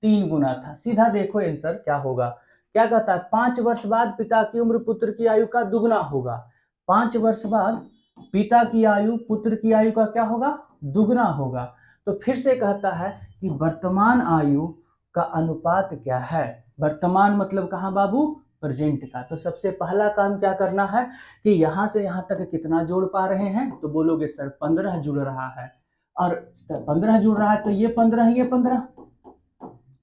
3 गुना था। सीधा देखो आंसर क्या होगा, क्या कहता है 5 वर्ष बाद पिता की उम्र पुत्र की आयु का दुगना होगा। 5 वर्ष बाद पिता की आयु पुत्र की आयु का क्या होगा, दुगना होगा। तो फिर से कहता है कि वर्तमान आयु का अनुपात क्या है। वर्तमान मतलब कहाँ बाबू, प्रेजेंट का। तो सबसे पहला काम क्या करना है कि यहां से यहां तक कितना जोड़ पा रहे हैं, तो बोलोगे सर 15 जुड़ रहा है, और 15 जुड़ रहा है तो ये 15 ये 15,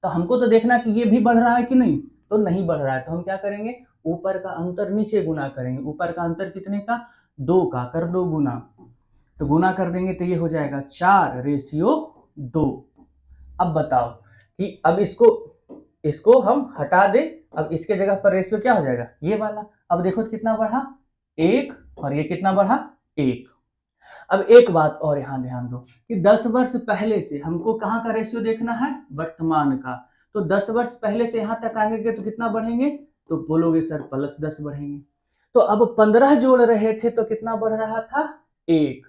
तो हमको तो देखना कि ये भी बढ़ रहा है कि नहीं, तो नहीं बढ़ रहा है। तो हम क्या करेंगे, ऊपर का अंतर नीचे गुना करेंगे। ऊपर का अंतर कितने का, 2 का, कर दो गुना, तो गुना कर देंगे तो ये हो जाएगा 4:2। अब बताओ कि अब इसको हम हटा दें, अब इसके जगह पर रेशियो क्या हो जाएगा, ये वाला। अब देखो तो कितना बढ़ा, 1, और ये कितना बढ़ा, 1। अब एक बात और यहां ध्यान दो कि 10 वर्ष पहले से हमको कहां का रेशियो देखना है, वर्तमान का। तो 10 वर्ष पहले से यहां तक आएंगे तो कितना बढ़ेंगे, तो बोलोगे सर +10 बढ़ेंगे। तो अब 15 जोड़ रहे थे तो कितना बढ़ रहा था, 1।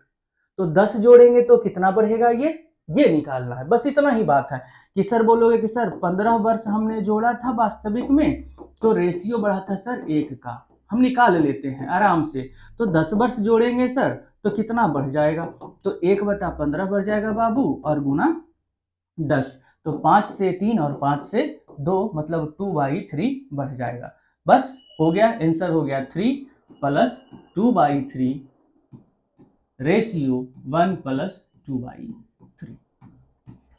तो 10 जोड़ेंगे तो कितना बढ़ेगा, ये निकालना है। बस इतना ही बात है कि सर बोलोगे कि सर 15 वर्ष हमने जोड़ा था वास्तविक में, तो रेशियो बढ़ा था सर 1 का, हम निकाल लेते हैं आराम से। तो 10 वर्ष जोड़ेंगे सर तो कितना बढ़ जाएगा, तो 1/15 बढ़ जाएगा बाबू, और गुना 10, तो 5 से 3 और 5 से 2 मतलब 2/3 बढ़ जाएगा। बस हो गया, आंसर हो गया 3 + 2/3 रेशियो 1 + 2/3।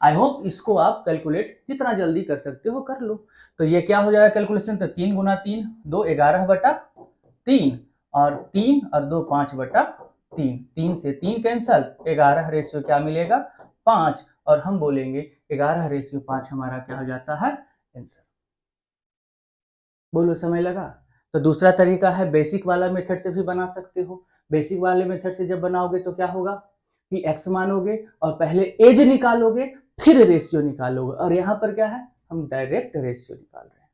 आई होप इसको आप कैलकुलेट जितना जल्दी कर सकते हो कर लो। तो ये क्या हो जाएगा कैलकुलेशन, तो 3 गुना 3 2 11/3 और 3 और 2 5/3, 3 से 3 कैंसल, 11 रेशियो क्या मिलेगा 5, और हम बोलेंगे 11 रेशियो 5 हमारा क्या हो जाता है आंसर। बोलो समय लगा। तो दूसरा तरीका है बेसिक वाला मेथड से भी बना सकते हो। बेसिक वाले मेथड से जब बनाओगे तो क्या होगा कि x मानोगे और पहले एज निकालोगे फिर रेशियो निकालोगे, और यहाँ पर क्या है हम डायरेक्ट रेशियो निकाल रहे हैं।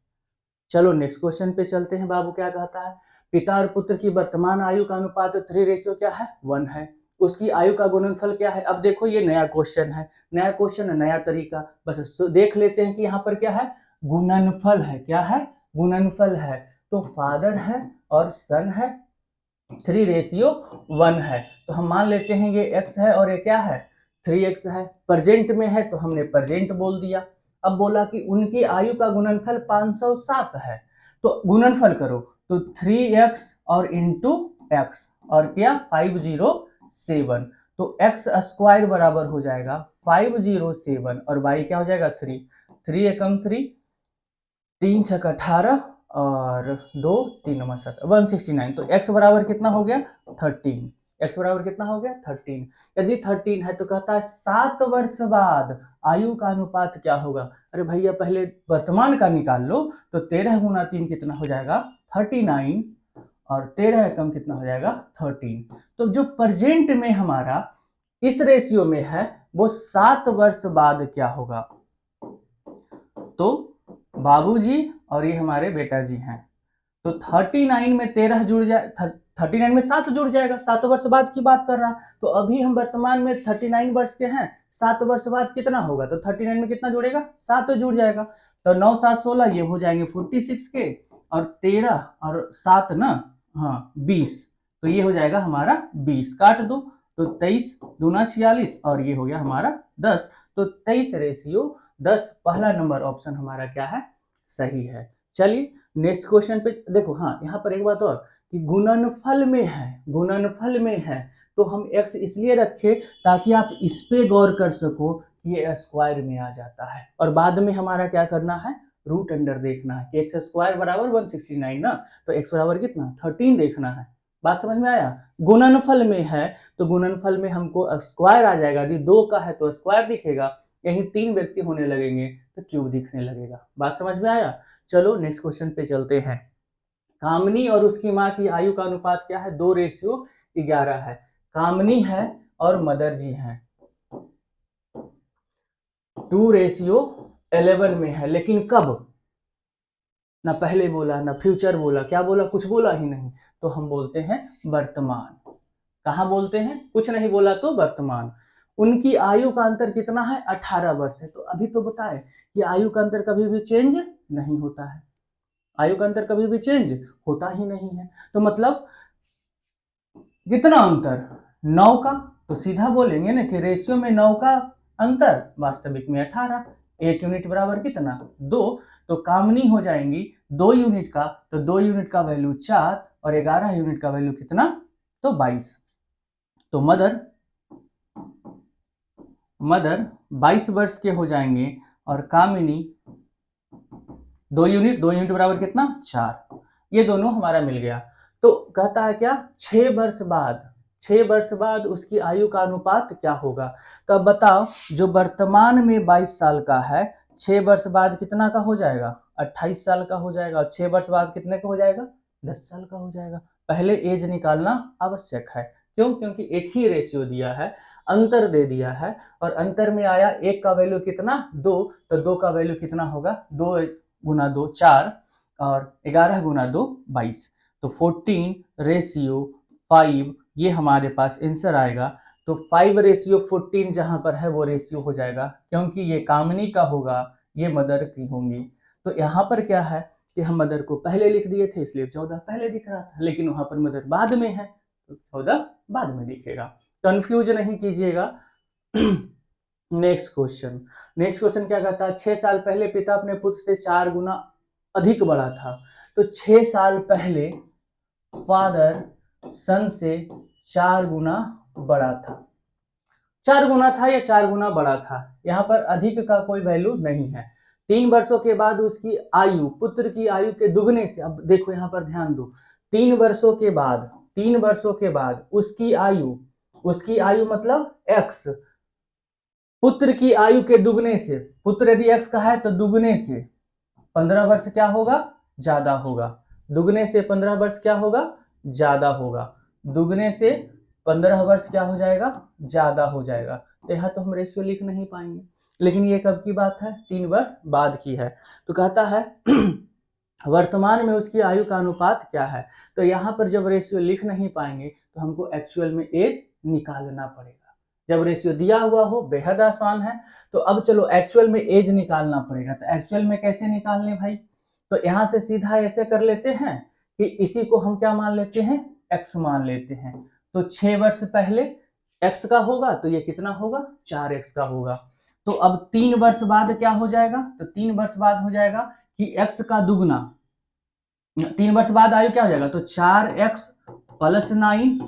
चलो नेक्स्ट क्वेश्चन पे चलते हैं। बाबू क्या कहता है, पिता और पुत्र की वर्तमान आयु का अनुपात 3 रेशियो क्या है 1 है, उसकी आयु का गुणनफल क्या है। अब देखो ये नया क्वेश्चन है, नया क्वेश्चन नया तरीका, बस देख लेते हैं कि यहाँ पर क्या है गुणनफल है, क्या है गुणनफल है। तो फादर है और सन है, 3 रेशियो 1 है, तो हम मान लेते हैं ये x है और ये क्या है 3x है। प्रेजेंट में है तो हमने प्रेजेंट बोल दिया। अब बोला कि उनकी आयु का गुणनफल 507 है, तो गुणनफल करो तो 3x और इंटू x और क्या 507, तो x स्क्वायर बराबर हो जाएगा 507 और y क्या हो जाएगा 3, 3 एकम 3, 3 छक 18 और 2 3 9 7 169, तो x बराबर कितना हो गया 13, x बराबर कितना हो गया 13। यदि 13 है तो कहता है 7 वर्ष बाद आयु का अनुपात क्या होगा। अरे भैया पहले वर्तमान का निकाल लो, तो 13 गुना 3 कितना हो जाएगा 39 और 13 कम कितना हो जाएगा 13। तो जो प्रेजेंट में हमारा इस रेशियो में है वो 7 वर्ष बाद क्या होगा, तो बाबूजी और ये हमारे बेटा जी हैं, तो 39 में 13 जुड़ जाए, 39 में 7 जुड़ जाएगा, 7 वर्ष बाद की बात कर रहा। तो अभी हम वर्तमान में 39 वर्ष के हैं, 7 वर्ष बाद कितना होगा, तो 39 में कितना जुड़ेगा 7 जुड़ जाएगा, तो 9 7 16 ये हो जाएंगे 46 के, और 13 और 7 ना हाँ 20, तो ये हो जाएगा हमारा 20, काट दो तो 23 दूना 46 और ये हो गया हमारा 10, तो 23 रेशियो 10 पहला नंबर ऑप्शन हमारा क्या है सही है। चलिए नेक्स्ट क्वेश्चन पे देखो। हाँ यहाँ पर एक बात और कि गुणनफल में है, गुणनफल में है तो हम x इसलिए रखे ताकि आप इस पे गौर कर सको कि ये स्क्वायर में आ जाता है, और बाद में हमारा क्या करना है रूट अंडर देखना है कि एक्स स्क्वायर बराबर 169 ना, तो x बराबर कितना 13 देखना है। बात समझ में आया। गुणनफल में है तो गुणनफल में हमको स्क्वायर आ जाएगा, यदि 2 का है तो स्क्वायर दिखेगा, यही 3 व्यक्ति होने लगेंगे तो क्यूब दिखने लगेगा। बात समझ में आया। चलो नेक्स्ट क्वेश्चन पे चलते हैं। कामनी और उसकी माँ की आयु का अनुपात क्या है 2 रेशियो 11 है। कामनी है और मदर जी हैं 2 रेशियो 11 में है, लेकिन कब, ना पहले बोला ना फ्यूचर बोला, क्या बोला कुछ बोला ही नहीं, तो हम बोलते हैं वर्तमान। कहाँ बोलते हैं कुछ नहीं बोला तो वर्तमान। उनकी आयु का अंतर कितना है 18 वर्ष है, तो अभी तो बताए कि आयु का अंतर कभी भी चेंज नहीं होता है, आयु का अंतर कभी भी चेंज होता ही नहीं है। तो मतलब कितना अंतर 9 का, तो सीधा बोलेंगे ना कि रेशियो में 9 का अंतर, वास्तविक में 18, 1 यूनिट बराबर कितना 2, तो कामनी हो जाएंगी 2 यूनिट का, तो 2 यूनिट का वैल्यू 4 और 11 यूनिट का वैल्यू कितना तो 22, तो मदर 22 वर्ष के हो जाएंगे और कामिनी 2 यूनिट बराबर कितना 4, ये दोनों हमारा मिल गया। तो कहता है क्या 6 वर्ष बाद, 6 वर्ष बाद उसकी आयु का अनुपात क्या होगा। तो अब बताओ जो वर्तमान में 22 साल का है 6 वर्ष बाद कितना का हो जाएगा 28 साल का हो जाएगा, और 6 वर्ष बाद कितने का हो जाएगा 10 साल का हो जाएगा। पहले एज निकालना आवश्यक है, क्यों, क्योंकि एक ही रेशियो दिया है, अंतर दे दिया है, और अंतर में आया 1 का वैल्यू कितना 2, तो 2 का वैल्यू कितना होगा 2 गुना 2 4 और 11 गुना 2 22, तो 14 रेशियो 5 ये हमारे पास आंसर आएगा। तो 5 रेशियो 14 जहां पर है वो रेशियो हो जाएगा, क्योंकि ये कामनी का होगा ये मदर की होंगी। तो यहाँ पर क्या है कि हम मदर को पहले लिख दिए थे इसलिए 14 पहले दिख रहा था, लेकिन वहां पर मदर बाद में है तो 14 बाद में दिखेगा, कंफ्यूज नहीं कीजिएगा। नेक्स्ट क्वेश्चन, नेक्स्ट क्वेश्चन क्या कहता है 6 साल पहले पिता अपने पुत्र से 4 गुना अधिक बड़ा था, तो 6 साल पहले फादर सन से 4 गुना बड़ा था। 4 गुना था या 4 गुना बड़ा था, यहाँ पर अधिक का कोई वैल्यू नहीं है। 3 वर्षों के बाद उसकी आयु, पुत्र की आयु के दुगने से, अब देखो यहाँ पर ध्यान दो, 3 वर्षों के बाद, 3 वर्षों के बाद उसकी आयु मतलब x, पुत्र की आयु के दुगने से, पुत्र यदि x का है तो दुगने से 15 वर्ष क्या होगा, ज्यादा होगा। दुगने से 15 वर्ष क्या होगा, ज्यादा होगा। दुगने से 15 वर्ष क्या हो जाएगा, ज्यादा हो जाएगा। तो यहाँ तो हम रेशियो लिख नहीं पाएंगे, लेकिन ये कब की बात है, 3 वर्ष बाद की है। तो कहता है वर्तमान में उसकी आयु का अनुपात क्या है। तो यहाँ पर जब रेशियो लिख नहीं पाएंगे तो हमको एक्चुअल में एज निकालना पड़ेगा। जब रेशियो दिया हुआ हो बेहद आसान है। तो अब चलो एक्चुअल में एज निकालना पड़ेगा। तो एक्चुअल में कैसे निकालने भाई, तो यहाँ से सीधा ऐसे कर लेते हैं कि इसी को हम क्या मान लेते हैं, x मान लेते हैं। तो 6 वर्ष पहले x का होगा तो ये कितना होगा, 4x का होगा। तो अब 3 वर्ष बाद क्या हो जाएगा, तो 3 वर्ष बाद हो जाएगा कि x का दुगना, 3 वर्ष बाद आयु क्या हो जाएगा, तो 4x प्लस 9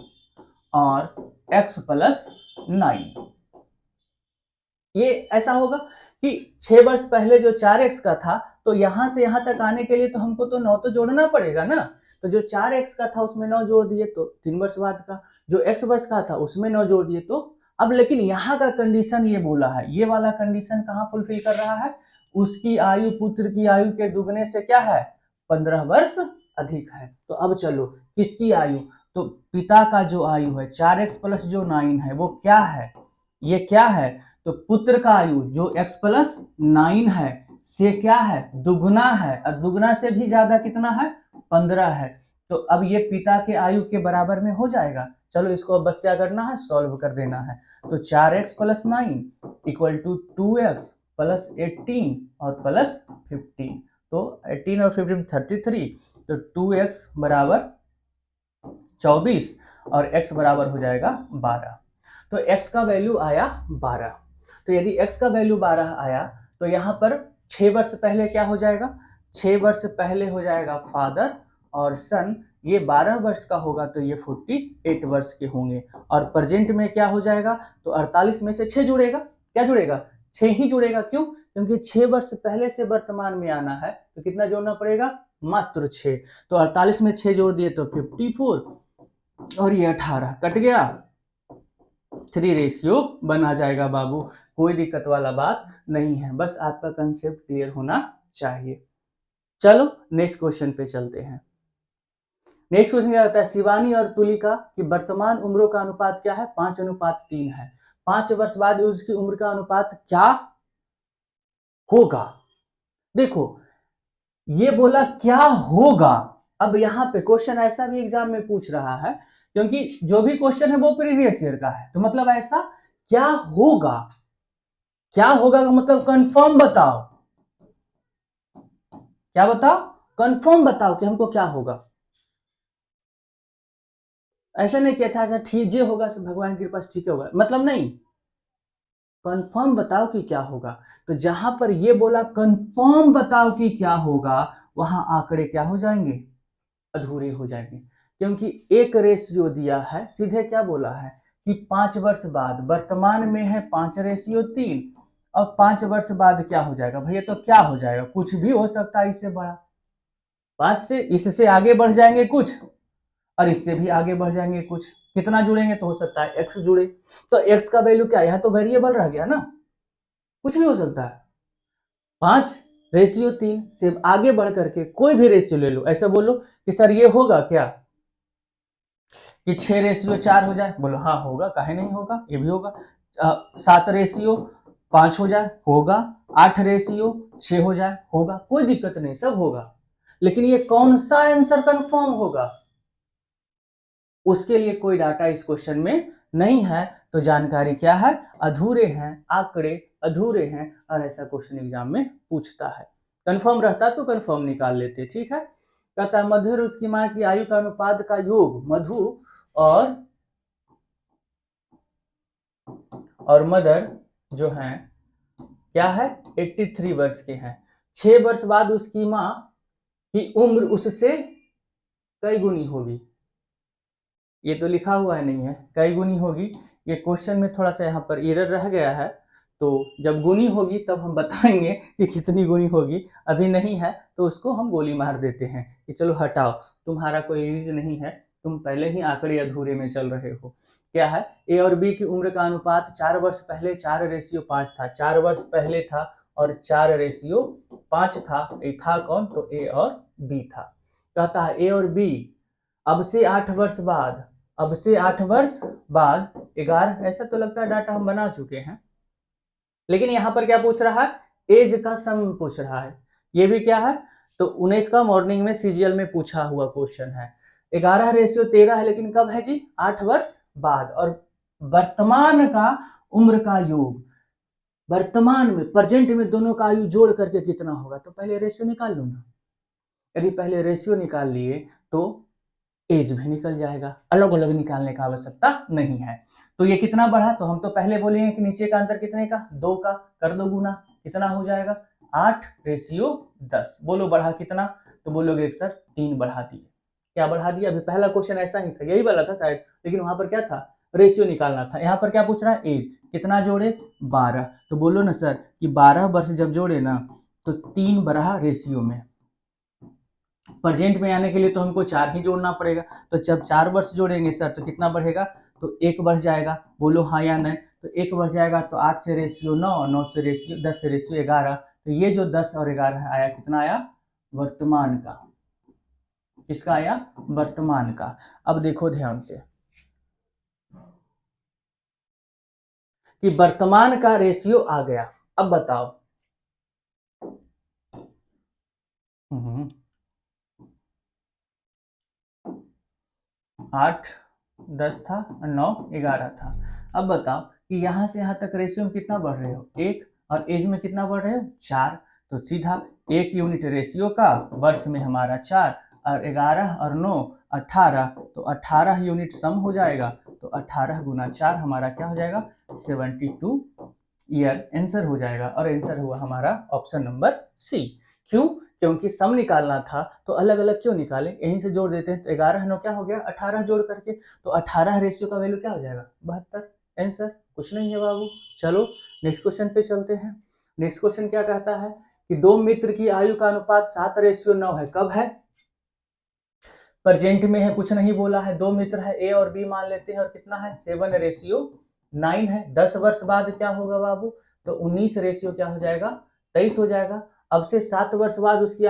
और x प्लस 9। ये ऐसा होगा कि 6 वर्ष पहले जो 4x का था, तो यहां से यहां तक आने के लिए तो हमको तो 9 तो जोड़ना पड़ेगा ना। तो जो 4x का था उसमें 9 जोड़ दिए तो 3 वर्ष बाद का, जो x वर्ष का था उसमें 9 जोड़ दिए तो। अब लेकिन यहाँ का कंडीशन ये बोला है, ये वाला कंडीशन कहाँ फुलफिल कर रहा है, उसकी आयु पुत्र की आयु के दुगने से क्या है, 15 वर्ष अधिक है। तो अब चलो किसकी आयु, तो पिता का जो आयु है 4x प्लस जो 9 है वो क्या है, ये क्या है, तो पुत्र का आयु जो x प्लस 9 है से क्या है, दुगना है, और दुगना से भी ज्यादा कितना है, 15 है। तो अब ये पिता के आयु के बराबर में हो जाएगा। चलो इसको अब बस क्या करना है, सॉल्व कर देना है। तो 4x plus 9 equal to 2x plus 18 और प्लस 15। तो 18 और 15 33, तो 2x बराबर 24 और x बराबर हो जाएगा 12। तो x का वैल्यू आया 12। तो यदि x का वैल्यू 12 आया तो यहाँ पर 6 वर्ष पहले क्या हो जाएगा, 6 वर्ष पहले हो जाएगा फादर और सन, ये 12 वर्ष का होगा तो ये 48 वर्ष के होंगे। और प्रेजेंट में क्या हो जाएगा, तो 48 में से 6 जुड़ेगा, क्या जुड़ेगा, 6 ही जुड़ेगा। क्यों, क्योंकि 6 वर्ष पहले से वर्तमान में आना है तो कितना जोड़ना पड़ेगा, मात्र 6। तो 48 में 6 जोड़ दिए तो 54 और ये 18 कट गया, 3:1 आ जाएगा बाबू। कोई दिक्कत वाला बात नहीं है, बस आपका कंसेप्ट क्लियर होना चाहिए। चलो नेक्स्ट क्वेश्चन पे चलते हैं। नेक्स्ट क्वेश्चन क्या होता है, शिवानी और तुलिका की वर्तमान उम्रों का अनुपात क्या है, 5:3 है। 5 वर्ष बाद उसकी उम्र का अनुपात क्या होगा। देखो ये बोला क्या होगा, अब यहाँ पे क्वेश्चन ऐसा भी एग्जाम में पूछ रहा है, क्योंकि जो भी क्वेश्चन है वो प्रीवियस ईयर का है। तो मतलब ऐसा क्या होगा, क्या होगा का मतलब कंफर्म बताओ, क्या बताओ, कंफर्म बताओ कि हमको क्या होगा। ऐसा नहीं कि अच्छा अच्छा ठीक जे होगा भगवान की कृपा से ठीक होगा, मतलब नहीं, कंफर्म बताओ कि क्या होगा। तो जहां पर ये बोला कंफर्म बताओ कि क्या होगा, वहां आंकड़े क्या हो जाएंगे, अधूरे हो जाएंगे। क्योंकि एक रेशियो दिया है, सीधे क्या बोला है कि 5 वर्ष बाद, वर्तमान में है 5:3, और 5 वर्ष बाद क्या हो जाएगा भैया, तो क्या हो जाएगा, कुछ भी हो सकता है इससे बड़ा। 5 से इससे आगे बढ़ जाएंगे कुछ, और इससे भी आगे बढ़ जाएंगे कुछ। कितना जुड़ेंगे, तो हो सकता है x जुड़े। तो x का वैल्यू क्या है, यह तो वेरिएबल रह गया ना, कुछ भी हो सकता है। 5:3 से आगे बढ़ करके कोई भी रेशियो ले लो, ऐसा बोलो कि सर ये होगा क्या कि 6:4 हो जाए, बोलो हाँ होगा, काहे नहीं होगा, ये भी होगा। 7:5 हो जाए, होगा। 8:6 हो जाए, होगा, कोई दिक्कत नहीं, सब होगा। लेकिन ये कौन सा आंसर कंफर्म होगा, उसके लिए कोई डाटा इस क्वेश्चन में नहीं है। तो जानकारी क्या है, अधूरे हैं, आंकड़े अधूरे हैं, और ऐसा क्वेश्चन एग्जाम में पूछता है। कंफर्म रहता तो कंफर्म निकाल लेते, ठीक है। कहता है मधु और उसकी मां की आयु का अनुपात का योग, मधु और मदर जो हैं क्या है, 83 वर्ष के हैं। 6 वर्ष बाद उसकी मां की उम्र उससे कई गुनी होगी, ये तो लिखा हुआ है नहीं है, कई गुनी होगी, ये क्वेश्चन में थोड़ा सा यहाँ पर एरर रह गया है, तो जब गुनी होगी तब हम बताएंगे कि कितनी गुनी होगी, अभी नहीं है तो उसको हम गोली मार देते हैं कि चलो हटाओ, तुम्हारा कोई रीज नहीं है, तुम पहले ही आंकड़े अधूरे में चल रहे हो। क्या है, ए और बी की उम्र का अनुपात 4 वर्ष पहले 4:5 था, 4 वर्ष पहले था और 4:5 था, ये था कौन, तो ए और बी था। कहता है ए और बी अब से 8 वर्ष बाद, अब से 8 वर्ष बाद 11, ऐसा तो लगता है डाटा हम बना चुके हैं, लेकिन यहाँ पर क्या पूछ रहा है, एज का सम पूछ रहा है। ये भी क्या है, तो 19 का मॉर्निंग में सीजीएल में पूछा हुआ क्वेश्चन है। 11:13 है, लेकिन कब है जी, 8 वर्ष बाद। और वर्तमान का उम्र का योग, वर्तमान में प्रेजेंट में दोनों का आयु जोड़ करके कितना होगा, तो पहले रेशियो निकाल लो ना। यदि पहले रेशियो निकाल लिए तो एज भी निकल जाएगा, अलग अलग निकालने का आवश्यकता नहीं है। तो ये कितना बढ़ा, तो हम तो पहले बोलेंगे कि नीचे का अंतर कितने का, 2 का, कर दो गुना, कितना हो जाएगा 8:10। बोलो बढ़ा कितना, तो बोलोगे सर 3 बढ़ा दिए। क्या बढ़ा दिया, अभी पहला क्वेश्चन ऐसा ही था, यही वाला था शायद, लेकिन वहां पर क्या था, रेशियो निकालना था। यहाँ पर क्या पूछ रहा है, एज कितना जोड़े, 12। तो बोलो ना सर कि 12 वर्ष जब जोड़े ना तो 3 बढ़ा रेशियो में, प्रेजेंट में आने के लिए तो हमको 4 ही जोड़ना पड़ेगा, तो जब 4 वर्ष जोड़ेंगे सर तो कितना बढ़ेगा, तो 1 बढ़ जाएगा। बोलो हाँ या नहीं, तो 1 बढ़ जाएगा, तो 8 से रेशियो 9, 9 से रेशियो 10 से रेशियो 11, तो ये जो 10 और 11 आया, कितना आया, वर्तमान का। किसका आया, वर्तमान का। अब देखो ध्यान से कि वर्तमान का रेशियो आ गया। अब बताओ 8 10 था और 9 11 था। अब बताओ कि यहाँ से यहाँ तक रेशियो में कितना बढ़ रहे हो, 1, और एज में कितना बढ़ रहे हो, 4। तो सीधा 1 यूनिट रेशियो का, वर्ष में हमारा 4, और 11 और 9 18, तो 18 यूनिट सम हो जाएगा। तो 18 गुना 4 हमारा क्या हो जाएगा, 72 ईयर आंसर हो जाएगा। और आंसर हुआ हमारा ऑप्शन नंबर सी। क्यों, क्योंकि सम निकालना था तो अलग अलग क्यों निकाले, यहीं से जोड़ देते हैं, तो 11 9 क्या हो गया, 18 जोड़ करके, तो 18 रेशियो का वैल्यू क्या हो जाएगा, 72। आंसर कुछ नहीं है बाबू। चलो नेक्स्ट क्वेश्चन पे चलते हैं। नेक्स्ट क्वेश्चन क्या कहता है कि 2 मित्र की आयु का अनुपात 7:9 है, कब है, प्रेजेंट में है, कुछ नहीं बोला है। 2 मित्र है, ए और बी मान लेते हैं, और कितना है, 7:9 है। 10 वर्ष बाद क्या होगा बाबू, तो 19 रेशियो क्या हो जाएगा, 23 हो जाएगा। अब से 7 वर्ष बाद उसकी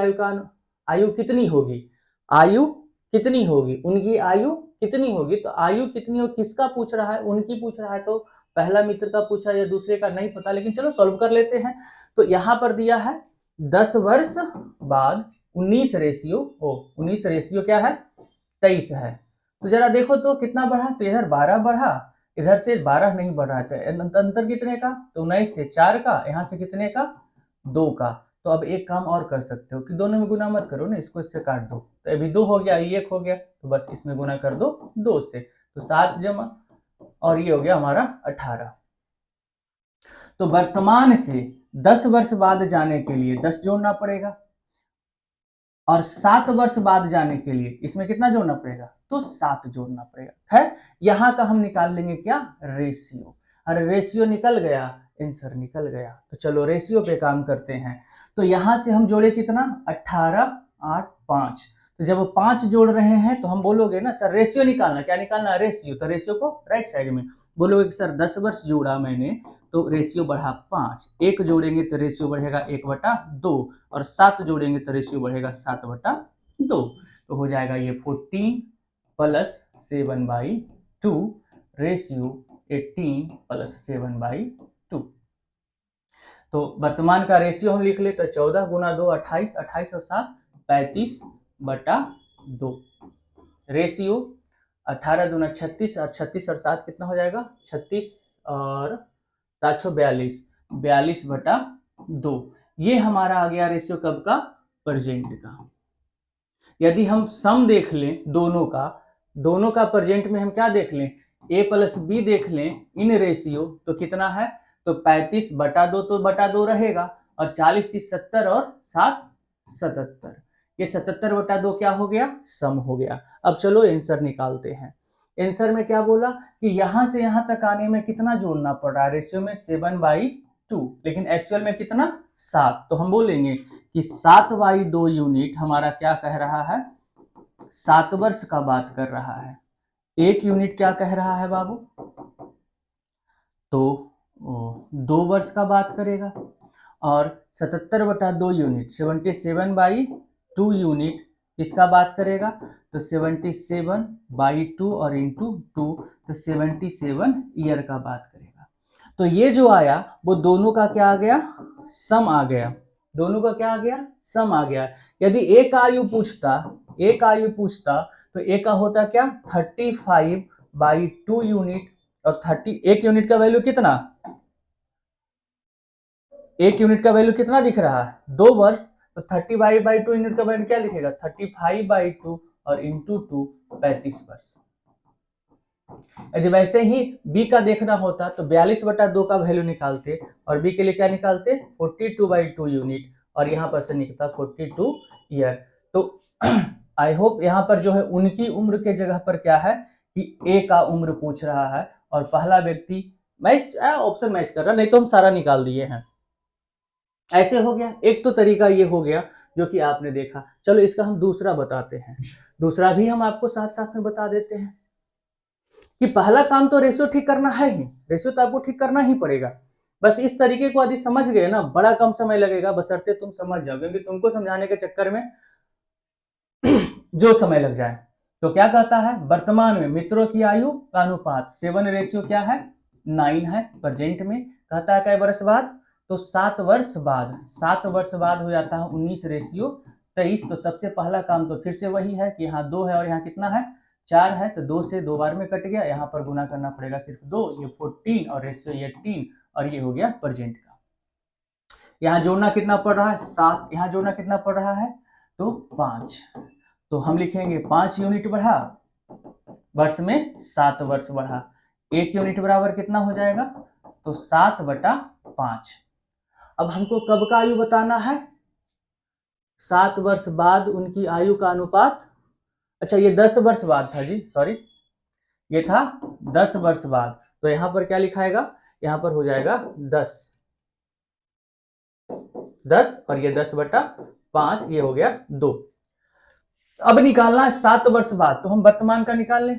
आयु कितनी होगी, आयु कितनी होगी, उनकी आयु कितनी होगी, तो आयु कितनी हो, किसका पूछ रहा है, उनकी पूछ रहा है, तो पहला मित्र का पूछा या दूसरे का नहीं पता, लेकिन चलो सॉल्व कर लेते हैं। तो यहाँ पर दिया है 10 वर्ष बाद 19 रेशियो, 19 रेशियो क्या है, 23 है। तो जरा देखो तो कितना बढ़ा, तो इधर 12 बढ़ा, इधर से 12 नहीं बढ़ रहा है, अंतर कितने का, तो 19 से 4 का, यहाँ से कितने का, 2 का। तो अब एक काम और कर सकते हो कि दोनों में गुना मत करो ना, इसको इससे काट दो, तो अभी 2 हो गया, ये 1 हो गया, तो बस इसमें गुना कर दो 2 से, तो 7 जमा, और ये हो गया हमारा 18। तो वर्तमान से 10 वर्ष बाद जाने के लिए 10 जोड़ना पड़ेगा, और 7 वर्ष बाद जाने के लिए इसमें कितना जोड़ना पड़ेगा, तो 7 जोड़ना पड़ेगा। खैर यहाँ का हम निकाल लेंगे क्या, रेशियो। अरे रेशियो निकल गया, आंसर निकल गया। तो चलो रेशियो पे काम करते हैं। तो यहाँ से हम जोड़े कितना, 18 8 5। तो जब 5 जोड़ रहे हैं तो हम बोलोगे ना सर रेशियो निकालना, क्या निकालना, रेशियो। तो रेशियो को राइट साइड में बोलोगे कि सर 10 वर्ष जोड़ा मैंने तो रेशियो बढ़ा 5, 1 जोड़ेंगे तो रेशियो बढ़ेगा 1/2, और 7 जोड़ेंगे तो रेशियो बढ़ेगा 7/2। तो हो जाएगा ये 14 प्लस 7/2 रेशियो 18 प्लस 7/2। तो वर्तमान का रेशियो हम लिख ले तो 14 गुना 2 28, 28 और 7 35/2। रेशियो 18 दूना 36, और 36 और 7 कितना हो जाएगा, 36 और 742, 42/2। ये हमारा आ गया रेशियो कब का, प्रेजेंट का। यदि हम सम देख लें दोनों का प्रेजेंट में हम क्या देख लें, a प्लस बी देख लें इन रेशियो, तो कितना है, तो 35/2 तो बटा 2 रहेगा, और 40 30 70 और 7 77, ये 77/2 क्या हो गया, सम हो गया। अब चलो आंसर निकालते हैं। आंसर में क्या बोला कि यहां से यहां तक आने में कितना जोड़ना पड़ रहा है, रेशियो में 7/2, लेकिन एक्चुअल में कितना 7। तो हम बोलेंगे कि 7/2 यूनिट हमारा क्या कह रहा है, 7 वर्ष का बात कर रहा है। 1 यूनिट क्या कह रहा है बाबू, तो 2 वर्ष का बात करेगा। और 77/2 यूनिट 77/2 यूनिट इसका बात करेगा, तो 77/2 और इंटू 2 तो 77 ईयर का बात करेगा। तो ये जो आया वो दोनों का क्या आ गया, सम आ गया। दोनों का क्या आ गया, सम आ गया। यदि एक आयु पूछता तो एक का होता क्या 35/2 यूनिट, और 1 यूनिट का वैल्यू कितना, 1 यूनिट का वैल्यू कितना दिख रहा है, 2 वर्ष। तो 30/2 यूनिट का वैल्यू क्या लिखेगा, 35/2 और इंटू 2 35 वर्ष। यदि वैसे ही बी का देखना होता तो 42/2 का वैल्यू निकालते, और बी के लिए क्या निकालते 42/2 यूनिट, और यहाँ पर से निकलता 42 ईयर। तो आई होप यहाँ पर जो है उनकी उम्र के जगह पर क्या है कि ए का उम्र पूछ रहा है, और पहला व्यक्ति मैच ऑप्शन मैच कर रहा, नहीं तो हम सारा निकाल दिए हैं। ऐसे हो गया, एक तो तरीका ये हो गया जो कि आपने देखा। चलो इसका हम दूसरा बताते हैं, दूसरा भी हम आपको साथ साथ में बता देते हैं कि पहला काम तो रेशियो ठीक करना है ही, रेशियो तो आपको ठीक करना ही पड़ेगा। बस इस तरीके को यदि समझ गए ना, बड़ा कम समय लगेगा, बशर्ते तुम समझ जाओ, क्योंकि तुमको समझाने के चक्कर में जो समय लग जाए। तो क्या कहता है, वर्तमान में मित्रों की आयु का अनुपात 7 रेशियो क्या है 9 है प्रेजेंट में। कहता है कई वर्ष बाद, तो 7 वर्ष बाद, 7 वर्ष बाद हो जाता है 19 रेशियो 23। तो सबसे पहला काम तो फिर से वही है कि यहाँ 2 है और यहाँ कितना है 4 है, तो 2 से 2 बार में कट गया, यहाँ पर गुना करना पड़ेगा सिर्फ 2, ये 14 और रेशियो ये 18, और ये हो गया प्रेजेंट का। यहाँ जोड़ना कितना पड़ रहा है 7, यहाँ जोड़ना कितना पड़ रहा है तो 5। तो हम लिखेंगे 5 यूनिट बढ़ा, वर्ष में 7 वर्ष बढ़ा, 1 यूनिट बराबर कितना हो जाएगा तो 7/5। अब हमको कब का आयु बताना है, 7 वर्ष बाद उनकी आयु का अनुपात। अच्छा ये 10 वर्ष बाद था जी, सॉरी ये था 10 वर्ष बाद। तो यहां पर क्या लिखाएगा, यहां पर हो जाएगा 10 और ये 10/5, ये हो गया 2। अब निकालना है 7 वर्ष बाद, तो हम वर्तमान का निकाल लें।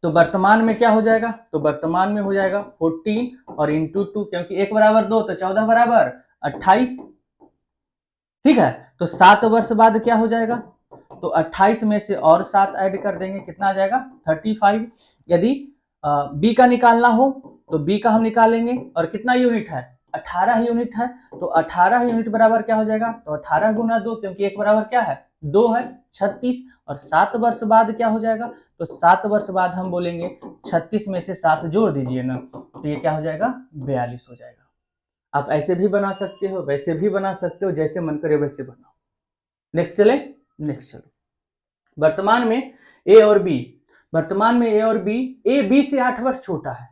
तो वर्तमान में क्या हो जाएगा, तो वर्तमान में हो जाएगा 14 और इंटू 2, क्योंकि 1 बराबर 2 तो 14 बराबर 28। ठीक है, तो 7 वर्ष बाद क्या हो जाएगा, तो 28 में से और 7 ऐड कर देंगे, कितना आ जाएगा 35। यदि बी का निकालना हो तो बी का हम निकालेंगे, और कितना यूनिट है 18 यूनिट है, तो 18 यूनिट बराबर क्या हो जाएगा, तो 18 गुना 2, क्योंकि 1 बराबर क्या है 2 है 36। और 7 वर्ष बाद क्या हो जाएगा, तो 7 वर्ष बाद हम बोलेंगे 36 में से 7 जोड़ दीजिए ना, तो ये क्या हो जाएगा 42 हो जाएगा। आप ऐसे भी बना सकते हो, वैसे भी बना सकते हो, जैसे मन करे वैसे बनाओ। नेक्स्ट चले, नेक्स्ट चलो। वर्तमान में ए और बी, वर्तमान में ए और बी, ए बी से 8 वर्ष छोटा है,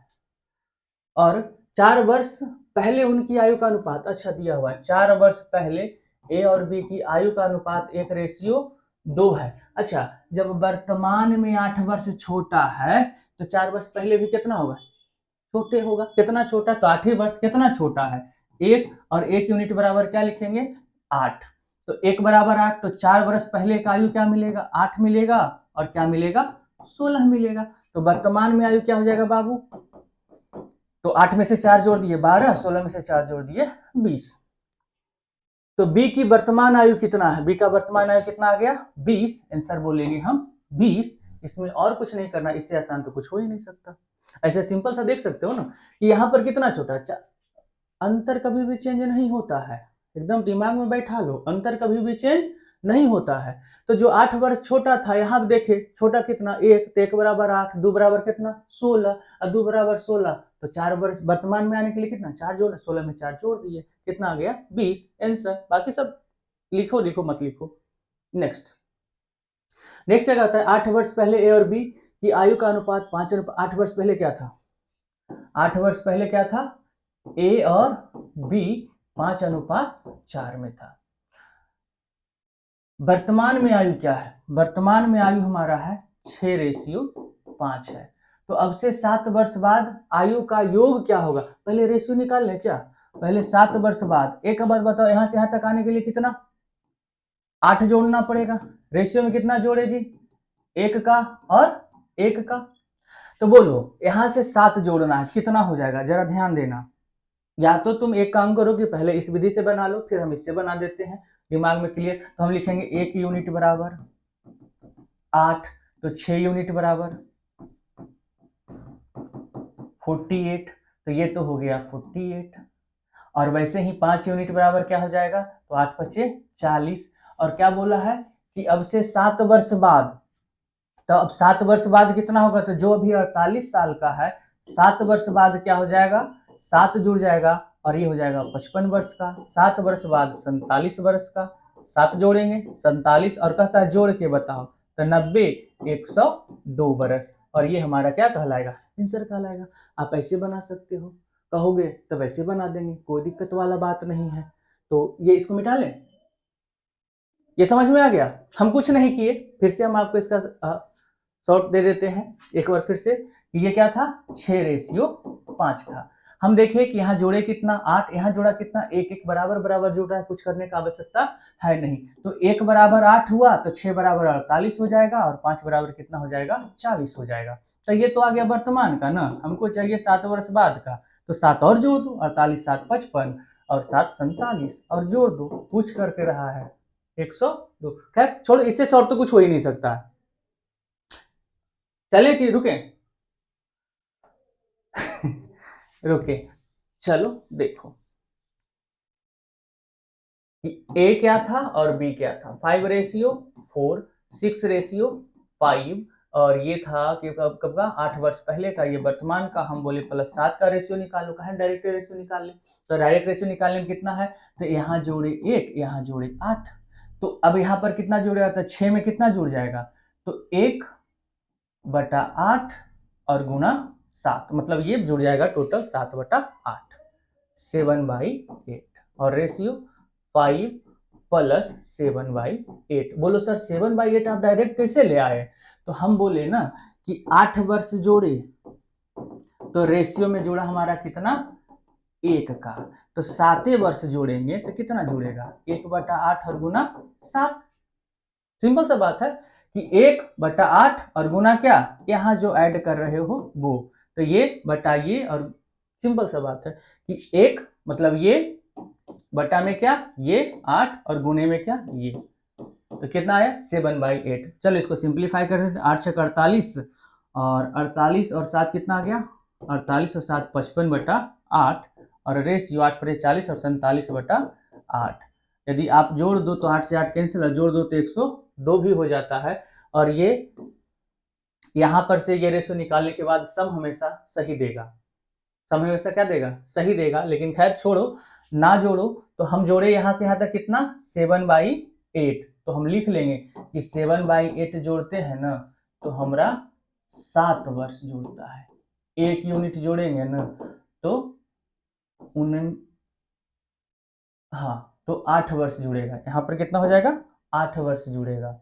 और 4 वर्ष पहले उनकी आयु का अनुपात, अच्छा दिया हुआ है 4 वर्ष पहले ए और बी की आयु का अनुपात 1:2 है। अच्छा जब वर्तमान में 8 वर्ष छोटा है तो 4 वर्ष पहले भी कितना होगा छोटे होगा, कितना छोटा, तो 8 वर्ष कितना छोटा है 1, और 1 यूनिट बराबर क्या लिखेंगे 8। तो 1 बराबर 8, तो 4 वर्ष पहले का आयु क्या मिलेगा 8 मिलेगा, और क्या मिलेगा 16 मिलेगा। तो वर्तमान में आयु क्या हो जाएगा बाबू, तो 8 में से 4 जोड़ दिए 12, 16 में से 4 जोड़ दिए 20। तो बी की वर्तमान आयु कितना है, बी का वर्तमान आयु कितना आ गया 20, आंसर बोलेंगे हम 20। इसमें और कुछ नहीं करना, इससे आसान तो कुछ हो ही नहीं सकता। ऐसे सिंपल सा देख सकते हो ना कि यहाँ पर कितना छोटा, अंतर कभी भी चेंज नहीं होता है, एकदम दिमाग में बैठा लो, अंतर कभी भी चेंज नहीं होता है। तो जो 8 वर्ष छोटा था, यहाँ देखे छोटा कितना 1, तो 1 बराबर 8, 2 बराबर कितना 16, और 2 बराबर 16, तो 4 वर्ष वर्तमान में आने के लिए कितना 4 जोड़, 16 में 4 जोड़ दिए, कितना आ गया 20, आंसर। बाकी सब लिखो लिखो मत लिखो। नेक्स्ट नेक्स्ट क्या कहता है, 8 वर्ष पहले ए और बी की आयु का अनुपात 5। 8 वर्ष पहले क्या था, 8 वर्ष पहले क्या था, ए और बी 5:4 में था। वर्तमान में आयु क्या है, वर्तमान में आयु हमारा है 6:4, 5 है। तो अब से 7 वर्ष बाद आयु का योग क्या होगा, पहले रेशियो निकाल लें क्या, पहले 7 वर्ष बाद। एक बात बताओ, यहां से यहां तक आने के लिए कितना 8 जोड़ना पड़ेगा। रेशियो में कितना जोड़े जी, 1 का और 1 का। तो बोलो यहां से 7 जोड़ना है, कितना हो जाएगा, जरा ध्यान देना। या तो तुम एक काम करो कि पहले इस विधि से बना लो, फिर हम इससे बना देते हैं, दिमाग में क्लियर। तो हम लिखेंगे 1 यूनिट बराबर 8, तो 6 यूनिट बराबर 48, तो ये तो हो गया 48। और वैसे ही 5 यूनिट बराबर क्या हो जाएगा, तो 8 पचे 40। और क्या बोला है कि अब से 7 वर्ष बाद, तो अब 7 वर्ष बाद कितना होगा, तो जो अभी 48 साल का है, 7 वर्ष बाद क्या हो जाएगा, 7 जुड़ जाएगा और ये हो जाएगा 55 वर्ष का। 7 वर्ष बाद 47 वर्ष का, 7 जोड़ेंगे 47, और कहता है जोड़ के बताओ, तो 90 102 वर्ष। और ये हमारा क्या कहलाएगा, आंसर कहलाएगा। आप ऐसे बना सकते हो, कहोगे तो वैसे बना देंगे, कोई दिक्कत वाला बात नहीं है। तो ये इसको मिटा लें, ये समझ में आ गया। हम कुछ नहीं किए, फिर से हम आपको इसका शॉर्ट दे देते हैं एक बार फिर से। ये क्या था, 6:5 था। हम देखें कि यहाँ जोड़े कितना 8, यहाँ जोड़ा कितना 1, 1 बराबर बराबर जुड़ रहा है, कुछ करने का आवश्यकता है नहीं। तो 1 बराबर 8 हुआ, तो 6 बराबर 48 हो जाएगा, और 5 बराबर कितना हो जाएगा, 40 हो जाएगा। तो ये तो आ गया वर्तमान का ना, हमको चाहिए 7 वर्ष बाद का। तो 7 और जोड़ दो, 48 7 55 और 7 47 और जोड़ दो, पूछ करके रहा है 102। खैर छोड़ो, इससे शॉर्ट तो कुछ हो ही नहीं सकता। चले कि रुके रुके, चलो देखो कि ए क्या था और बी क्या था। 5:4, 6:5, और ये था कि कब का 8 वर्ष पहले का, ये वर्तमान का। हम बोले +7 का रेशियो निकालो, कहा डायरेक्ट रेशियो निकाल ले। तो डायरेक्ट रेशियो निकालने में कितना है, तो यहाँ जोड़े 1, यहाँ जोड़े 8। तो अब यहाँ पर कितना जुड़ेगा, तो 6 में कितना जुड़ जाएगा, तो 1/8 और गुना 7, मतलब ये जुड़ जाएगा टोटल 7/8, 7/8। और रेशियो 5 + 7/8। बोलो सर 7/8 आप डायरेक्ट कैसे ले आए, तो हम बोले ना कि 8 वर्ष जोड़े, तो रेशियो में जुड़ा हमारा कितना 1 का, तो 7 वर्ष जोड़ेंगे तो कितना जुड़ेगा 1/8 और गुना 7। सिंपल सा बात है कि 1/8 और गुना क्या, यहाँ जो ऐड कर रहे हो वो, तो ये बटा ये, और सिंपल सा बात है कि 1 मतलब ये बटा में क्या ये 8 और गुने में क्या ये, तो कितना आया 7/8। चलो इसको सिंप्लीफाई कर देते हैं। 8 छक 48 और 48 और 7 कितना आ गया 48 और 7 55/8, और रेशियो 8 पर 40 और 47/8। यदि आप जोड़ दो तो 8 से 8 कैंसिल, जोड़ दो तो 102 भी हो जाता है। और ये यहाँ पर से ये रेशियो निकालने के बाद सम हमेशा सही देगा, सम हमेशा क्या देगा, सही देगा। लेकिन खैर छोड़ो, ना जोड़ो, तो हम जोड़े यहाँ से यहाँ तक कितना 7/8, तो हम लिख लेंगे कि 7/8 जोड़ते हैं ना, तो हमारा 7 वर्ष जुड़ता है। 1 यूनिट जोड़ेंगे ना तो हाँ, तो 8 वर्ष जुड़ेगा। यहाँ पर कितना हो जाएगा 8 वर्ष जुड़ेगा।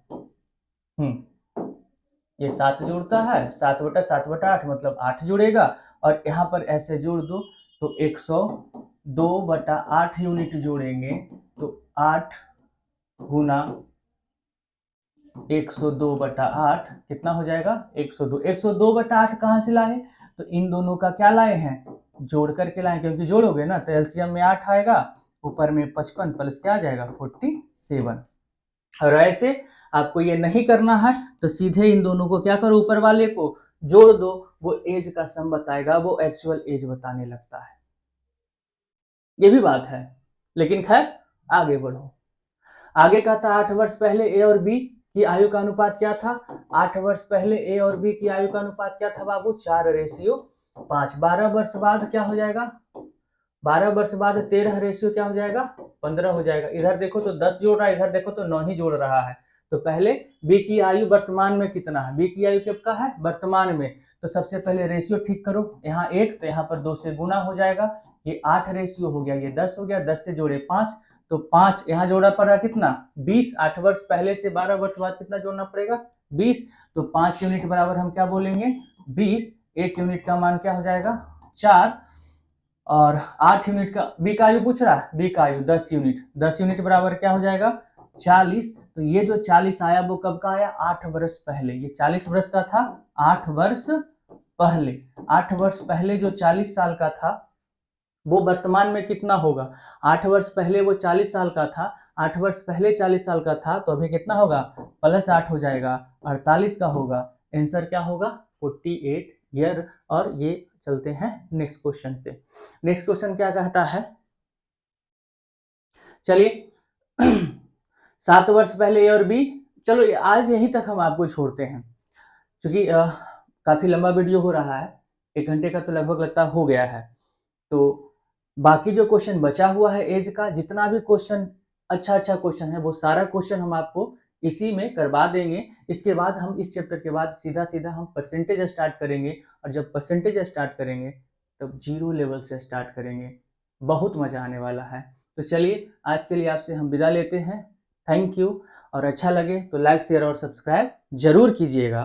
ये 7 जुड़ता है, 7/7/8 मतलब 8 जुड़ेगा। और यहाँ पर ऐसे जोड़ दो तो 102/8 यूनिट जोड़ेंगे, तो 8 गुना 102/8 कितना हो जाएगा 102। 102/8 कहाँ से लाए, तो इन दोनों का क्या लाए हैं, जोड़ करके लाए, क्योंकि जोड़ोगे ना तो एलसीएम में 8 आएगा, ऊपर में 55 प्लस क्या आ जाएगा 47। और ऐसे आपको ये नहीं करना है तो सीधे इन दोनों को क्या करो, ऊपर वाले को जोड़ दो, वो एज का सम बताएगा, वो एक्चुअल एज बताने लगता है। ये भी बात है, लेकिन खैर आगे बढ़ो। आगे कहता 8 वर्ष पहले ए और बी की आयु का अनुपात क्या था। 8 वर्ष पहले ए और बी की आयु का अनुपात क्या था बाबू, 4:5। 12 वर्ष बाद क्या हो जाएगा, 12 वर्ष बाद 13 रेशियो क्या हो जाएगा 15 हो जाएगा। इधर देखो तो 10 जोड़ रहा है, इधर देखो तो 9 ही जोड़ रहा है। तो पहले बी की आयु वर्तमान में कितना है, बी की आयु कब का है वर्तमान में, तो सबसे पहले रेशियो ठीक करो। यहाँ 1 तो यहाँ पर 2 से गुना हो जाएगा, ये 8 रेशियो हो गया, ये 10 हो गया, 10 से जोड़े 5 तो 5 यहाँ जोड़ा पड़ा कितना 20। 8 वर्ष पहले से 12 वर्ष बाद कितना जोड़ना पड़ेगा 20। तो 5 यूनिट बराबर हम क्या बोलेंगे 20, 1 यूनिट का मान क्या हो जाएगा 4, और 8 यूनिट का बी का आयु पूछ रहा है, बी का आयु 10 यूनिट, 10 यूनिट बराबर क्या हो जाएगा 40। तो ये जो 40 आया वो कब का आया 8 वर्ष पहले, ये 40 वर्ष का था 8 वर्ष पहले, 8 वर्ष पहले जो 40 साल का था वो वर्तमान में कितना होगा, 8 वर्ष पहले वो 40 साल का था, 8 वर्ष पहले 40 साल का था, तो अभी कितना होगा +8 हो जाएगा 48 का होगा। आंसर क्या होगा 48 ईयर। और ये चलते हैं नेक्स्ट क्वेश्चन पे। नेक्स्ट क्वेश्चन क्या कहता है, चलिए 7 वर्ष पहले ए और बी, चलो आज यहीं तक हम आपको छोड़ते हैं क्योंकि काफी लंबा वीडियो हो रहा है, 1 घंटे का तो लगभग लगता हो गया है। तो बाकी जो क्वेश्चन बचा हुआ है एज का, जितना भी क्वेश्चन अच्छा क्वेश्चन है वो सारा क्वेश्चन हम आपको इसी में करवा देंगे। इसके बाद हम इस चैप्टर के बाद सीधा सीधा हम परसेंटेज स्टार्ट करेंगे, और जब परसेंटेज स्टार्ट करेंगे तब 0 लेवल से स्टार्ट करेंगे, बहुत मजा आने वाला है। तो चलिए आज के लिए आपसे हम विदा लेते हैं, थैंक यू। और अच्छा लगे तो लाइक शेयर और सब्सक्राइब जरूर कीजिएगा।